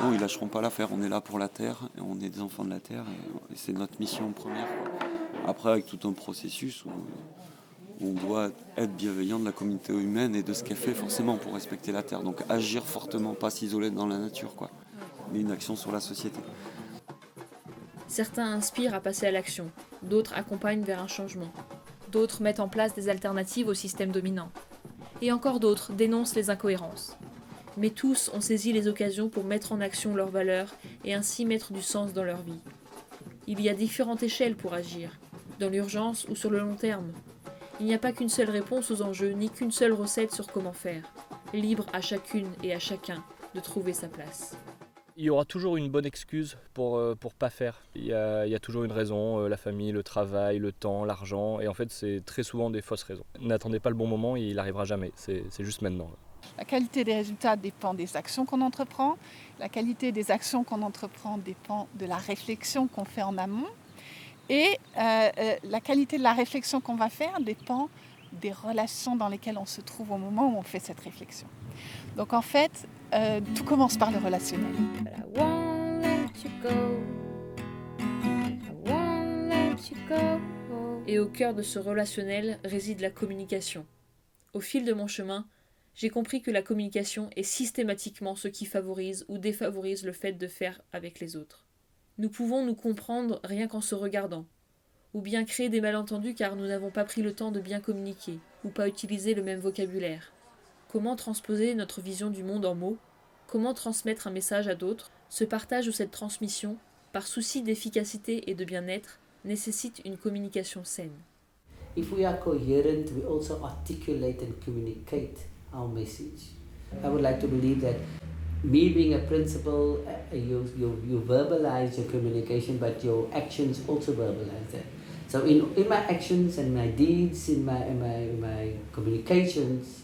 Non, ils lâcheront pas l'affaire, on est là pour la Terre, et on est des enfants de la Terre, et c'est notre mission première, quoi. Après, avec tout un processus où on doit être bienveillant de la communauté humaine et de ce qu'elle fait forcément pour respecter la Terre. Donc agir fortement, pas s'isoler dans la nature, quoi. Mais une action sur la société. Certains inspirent à passer à l'action, d'autres accompagnent vers un changement. D'autres mettent en place des alternatives au système dominant. Et encore d'autres dénoncent les incohérences. Mais tous ont saisi les occasions pour mettre en action leurs valeurs et ainsi mettre du sens dans leur vie. Il y a différentes échelles pour agir, dans l'urgence ou sur le long terme. Il n'y a pas qu'une seule réponse aux enjeux, ni qu'une seule recette sur comment faire. Libre à chacune et à chacun de trouver sa place. Il y aura toujours une bonne excuse pour pas faire. Il y a toujours une raison, la famille, le travail, le temps, l'argent, et en fait c'est très souvent des fausses raisons. N'attendez pas le bon moment, il n'arrivera jamais, c'est juste maintenant. La qualité des résultats dépend des actions qu'on entreprend. La qualité des actions qu'on entreprend dépend de la réflexion qu'on fait en amont. Et la qualité de la réflexion qu'on va faire dépend des relations dans lesquelles on se trouve au moment où on fait cette réflexion. Donc en fait, tout commence par le relationnel. Et au cœur de ce relationnel réside la communication. Au fil de mon chemin, j'ai compris que la communication est systématiquement ce qui favorise ou défavorise le fait de faire avec les autres. Nous pouvons nous comprendre rien qu'en se regardant, ou bien créer des malentendus car nous n'avons pas pris le temps de bien communiquer, ou pas utiliser le même vocabulaire. Comment transposer notre vision du monde en mots? Comment transmettre un message à d'autres? Ce partage ou cette transmission, par souci d'efficacité et de bien-être, nécessite une communication saine. If we are coherent, we also articulate and communicate our message. I would like to believe that me being a principal, you verbalize your communication, but your actions also verbalize that. So in my actions and my deeds, in my communications,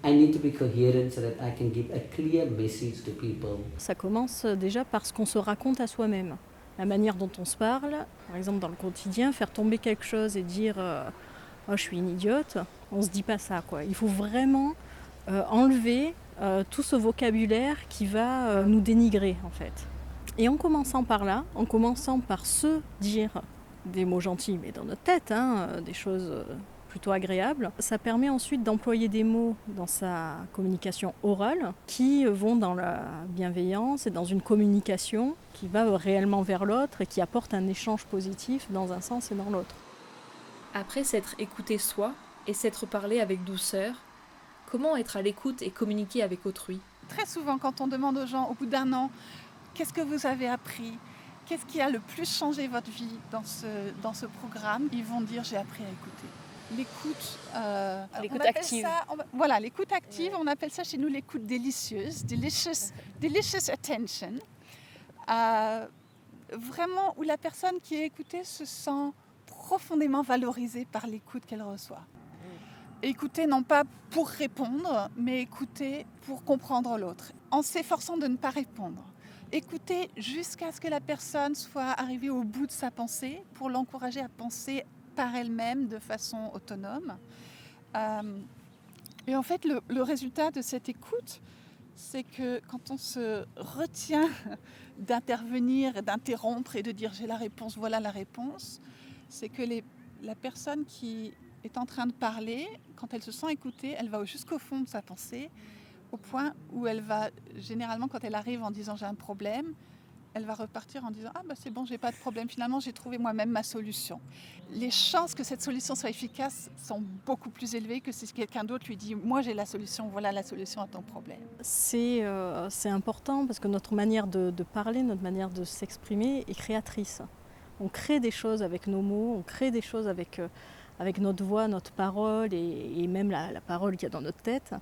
I need to be coherent so that I can give a clear message to people. Ça commence déjà par ce qu'on se raconte à soi-même. La manière dont on se parle, par exemple dans le quotidien, faire tomber quelque chose et dire oh, je suis une idiote, on se dit pas ça, quoi. Il faut vraiment enlever tout ce vocabulaire qui va nous dénigrer en fait. Et en commençant par là, en commençant par se dire des mots gentils, mais dans notre tête, des choses plutôt agréable. Ça permet ensuite d'employer des mots dans sa communication orale qui vont dans la bienveillance et dans une communication qui va réellement vers l'autre et qui apporte un échange positif dans un sens et dans l'autre. Après s'être écouté soi et s'être parlé avec douceur, comment être à l'écoute et communiquer avec autrui ? Très souvent, quand on demande aux gens au bout d'1 an, qu'est-ce que vous avez appris ? Qu'est-ce qui a le plus changé votre vie dans ce programme ? Ils vont dire j'ai appris à écouter. L'écoute active. Voilà, l'écoute active, on appelle ça chez nous l'écoute délicieuse, delicious attention. Vraiment où la personne qui est écoutée se sent profondément valorisée par l'écoute qu'elle reçoit. Écouter non pas pour répondre, mais écouter pour comprendre l'autre, en s'efforçant de ne pas répondre. Écouter jusqu'à ce que la personne soit arrivée au bout de sa pensée pour l'encourager à penser par elle-même de façon autonome. Et en fait, le résultat de cette écoute, c'est que quand on se retient d'intervenir et d'interrompre et de dire j'ai la réponse, voilà la réponse, c'est que la personne qui est en train de parler, quand elle se sent écoutée, elle va jusqu'au fond de sa pensée, au point où elle va, généralement quand elle arrive en disant j'ai un problème, elle va repartir en disant ah bah c'est bon, j'ai pas de problème, finalement j'ai trouvé moi-même ma solution. Les chances que cette solution soit efficace sont beaucoup plus élevées que si quelqu'un d'autre lui dit moi j'ai la solution, voilà la solution à ton problème. C'est important parce que notre manière de parler, notre manière de s'exprimer est créatrice. On crée des choses avec nos mots, on crée des choses avec notre voix, notre parole et même la parole qu'il y a dans notre tête.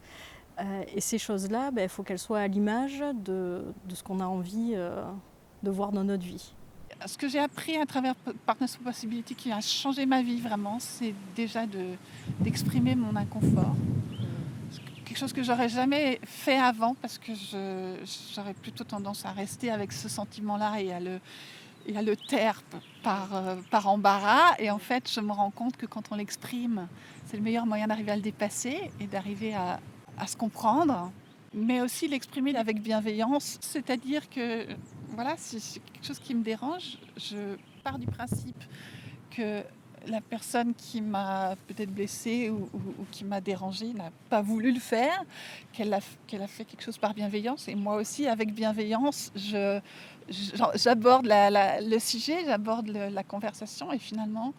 Et ces choses-là, il faut qu'elles soient à l'image de ce qu'on a envie de voir dans notre vie. Ce que j'ai appris à travers Partners for Possibility qui a changé ma vie vraiment, c'est déjà d'exprimer mon inconfort. Quelque chose que j'aurais jamais fait avant parce que j'aurais plutôt tendance à rester avec ce sentiment-là et à le taire par embarras. Et en fait, je me rends compte que quand on l'exprime, c'est le meilleur moyen d'arriver à le dépasser et d'arriver à se comprendre, mais aussi l'exprimer avec bienveillance. C'est-à-dire que, voilà, si c'est quelque chose qui me dérange, je pars du principe que la personne qui m'a peut-être blessée ou qui m'a dérangée n'a pas voulu le faire, qu'elle a fait quelque chose par bienveillance. Et moi aussi, avec bienveillance, j'aborde le sujet, j'aborde la conversation et finalement,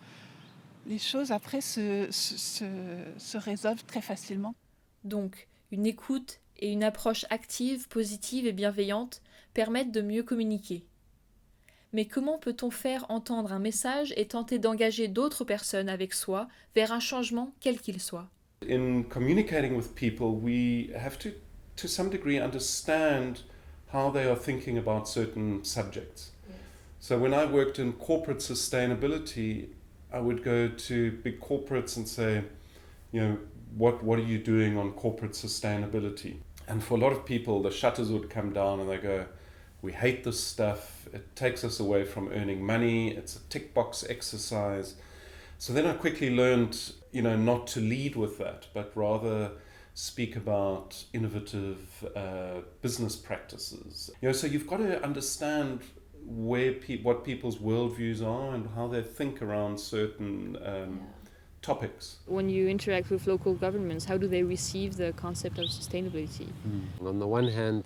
les choses après se résolvent très facilement. Donc, une écoute et une approche active, positive et bienveillante permettent de mieux communiquer. Mais comment peut-on faire entendre un message et tenter d'engager d'autres personnes avec soi vers un changement quel qu'il soit ? In communicating with people, we have to some degree, understand how they are thinking about certain subjects. So when I worked in corporate sustainability, I would go to big corporates and say, you know, what are you doing on corporate sustainability? And for a lot of people, the shutters would come down and they go, we hate this stuff, it takes us away from earning money, it's a tick box exercise. So then I quickly learned, you know, not to lead with that, but rather speak about innovative business practices. You know, so you've got to understand what people's worldviews are and how they think around certain topics. When you interact with local governments, how do they receive the concept of sustainability? On the one hand,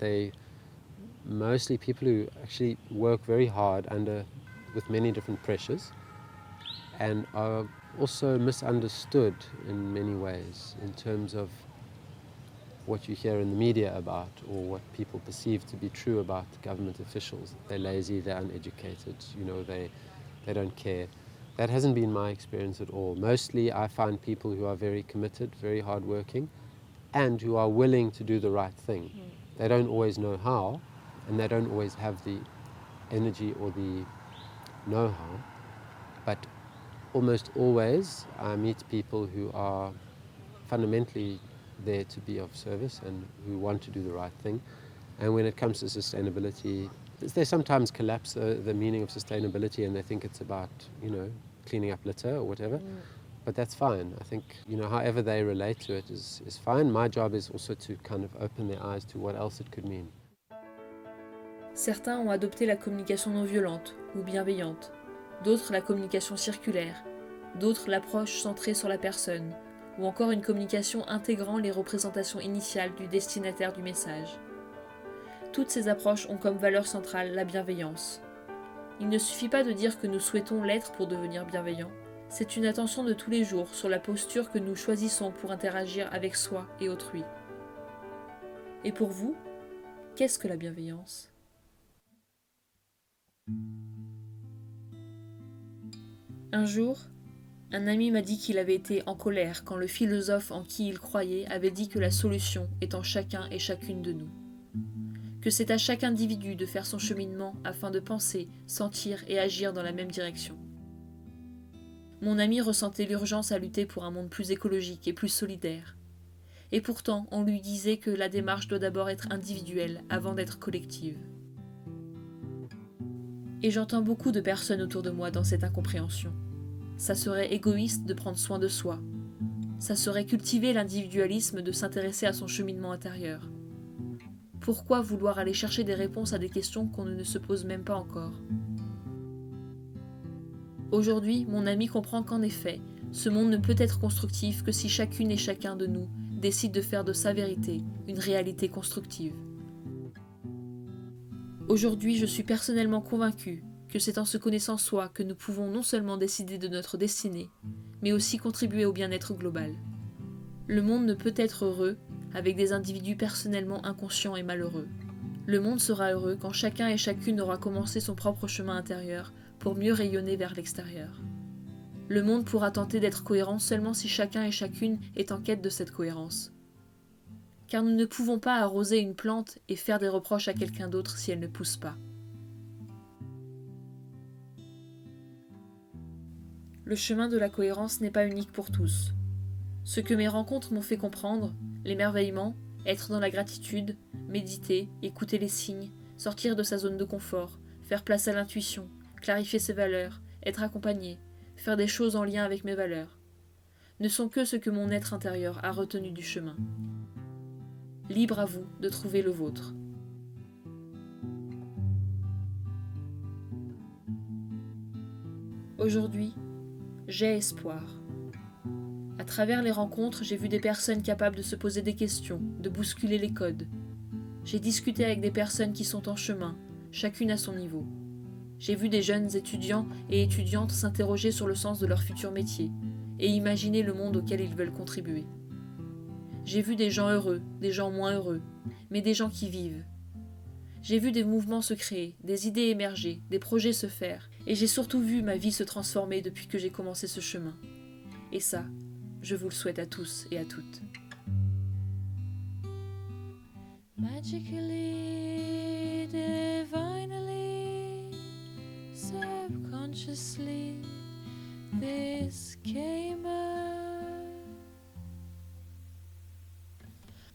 mostly people who actually work very hard with many different pressures and are also misunderstood in many ways in terms of what you hear in the media about or what people perceive to be true about government officials. They're lazy, they're uneducated, you know, they don't care. That hasn't been my experience at all. Mostly I find people who are very committed, very hardworking, and who are willing to do the right thing. They don't always know how, and they don't always have the energy or the know-how, but almost always I meet people who are fundamentally there to be of service and who want to do the right thing. And when it comes to sustainability, they sometimes collapse the meaning of sustainability and they think it's about, you know, cleaning up litter or whatever. But that's fine. I think, you know, however they relate to it is fine. My job is also to kind of open their eyes to what else it could mean. Certains ont adopté la communication non violente ou bienveillante, d'autres la communication circulaire. d'autres l'approche centrée sur la personne, ou encore une communication intégrant les représentations initiales du destinataire du message. Toutes ces approches ont comme valeur centrale la bienveillance. Il ne suffit pas de dire que nous souhaitons l'être pour devenir bienveillants. C'est une attention de tous les jours sur la posture que nous choisissons pour interagir avec soi et autrui. Et pour vous, qu'est-ce que la bienveillance ? Un jour, un ami m'a dit qu'il avait été en colère quand le philosophe en qui il croyait avait dit que la solution est en chacun et chacune de nous. Que c'est à chaque individu de faire son cheminement afin de penser, sentir et agir dans la même direction. Mon ami ressentait l'urgence à lutter pour un monde plus écologique et plus solidaire. Et pourtant, on lui disait que la démarche doit d'abord être individuelle avant d'être collective. Et j'entends beaucoup de personnes autour de moi dans cette incompréhension. Ça serait égoïste de prendre soin de soi. Ça serait cultiver l'individualisme de s'intéresser à son cheminement intérieur. Pourquoi vouloir aller chercher des réponses à des questions qu'on ne se pose même pas encore ? Aujourd'hui, mon ami comprend qu'en effet, ce monde ne peut être constructif que si chacune et chacun de nous décide de faire de sa vérité une réalité constructive. Aujourd'hui, je suis personnellement convaincue que c'est en se connaissant soi que nous pouvons non seulement décider de notre destinée, mais aussi contribuer au bien-être global. Le monde ne peut être heureux avec des individus personnellement inconscients et malheureux. Le monde sera heureux quand chacun et chacune aura commencé son propre chemin intérieur pour mieux rayonner vers l'extérieur. Le monde pourra tenter d'être cohérent seulement si chacun et chacune est en quête de cette cohérence. Car nous ne pouvons pas arroser une plante et faire des reproches à quelqu'un d'autre si elle ne pousse pas. Le chemin de la cohérence n'est pas unique pour tous. Ce que mes rencontres m'ont fait comprendre, l'émerveillement, être dans la gratitude, méditer, écouter les signes, sortir de sa zone de confort, faire place à l'intuition, clarifier ses valeurs, être accompagné, faire des choses en lien avec mes valeurs, ne sont que ce que mon être intérieur a retenu du chemin. Libre à vous de trouver le vôtre. Aujourd'hui, j'ai espoir. À travers les rencontres, j'ai vu des personnes capables de se poser des questions, de bousculer les codes. J'ai discuté avec des personnes qui sont en chemin, chacune à son niveau. J'ai vu des jeunes étudiants et étudiantes s'interroger sur le sens de leur futur métier et imaginer le monde auquel ils veulent contribuer. J'ai vu des gens heureux, des gens moins heureux, mais des gens qui vivent. J'ai vu des mouvements se créer, des idées émerger, des projets se faire, et j'ai surtout vu ma vie se transformer depuis que j'ai commencé ce chemin. Et ça, je vous le souhaite à tous et à toutes. Magically, divinely, subconsciously, this came up.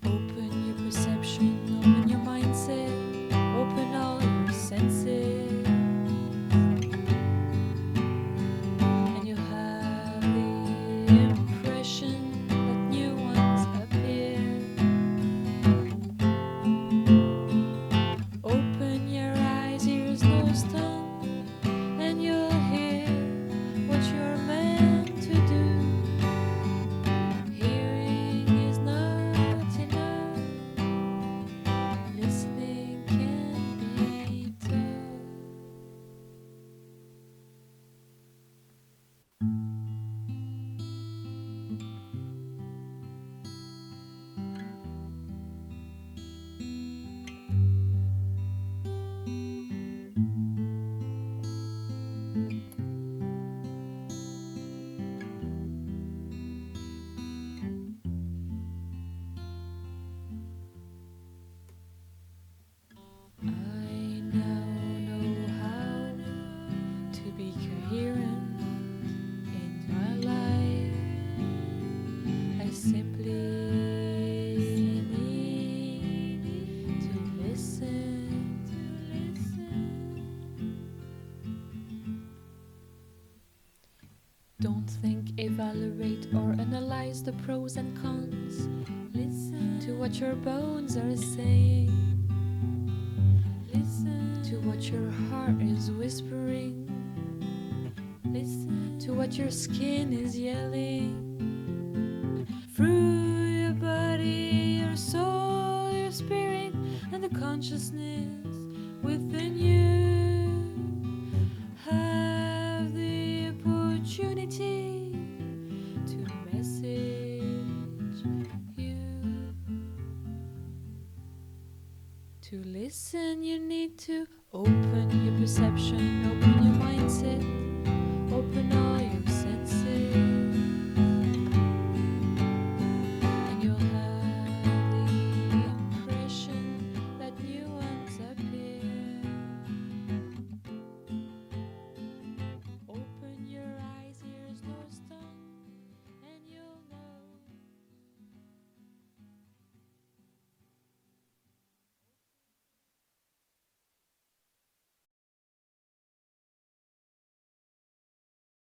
Open your perception, open your mindset, open all your senses. And you have the impression that new ones appear. Open your eyes, ears, nose, tongue, and you'll hear what you're meant to do. Hearing is not enough, listening can be tough. I now know how to be coherent in my life. I simply need to listen. Don't think, evaluate, or analyze the pros and cons. Listen to what your bones are saying. Listen to what your heart is whispering. Listen to to what your skin is yelling. Through your body, your soul, your spirit, and the consciousness within you have the opportunity to message you. To listen, you need to open your perception, open your mindset, open up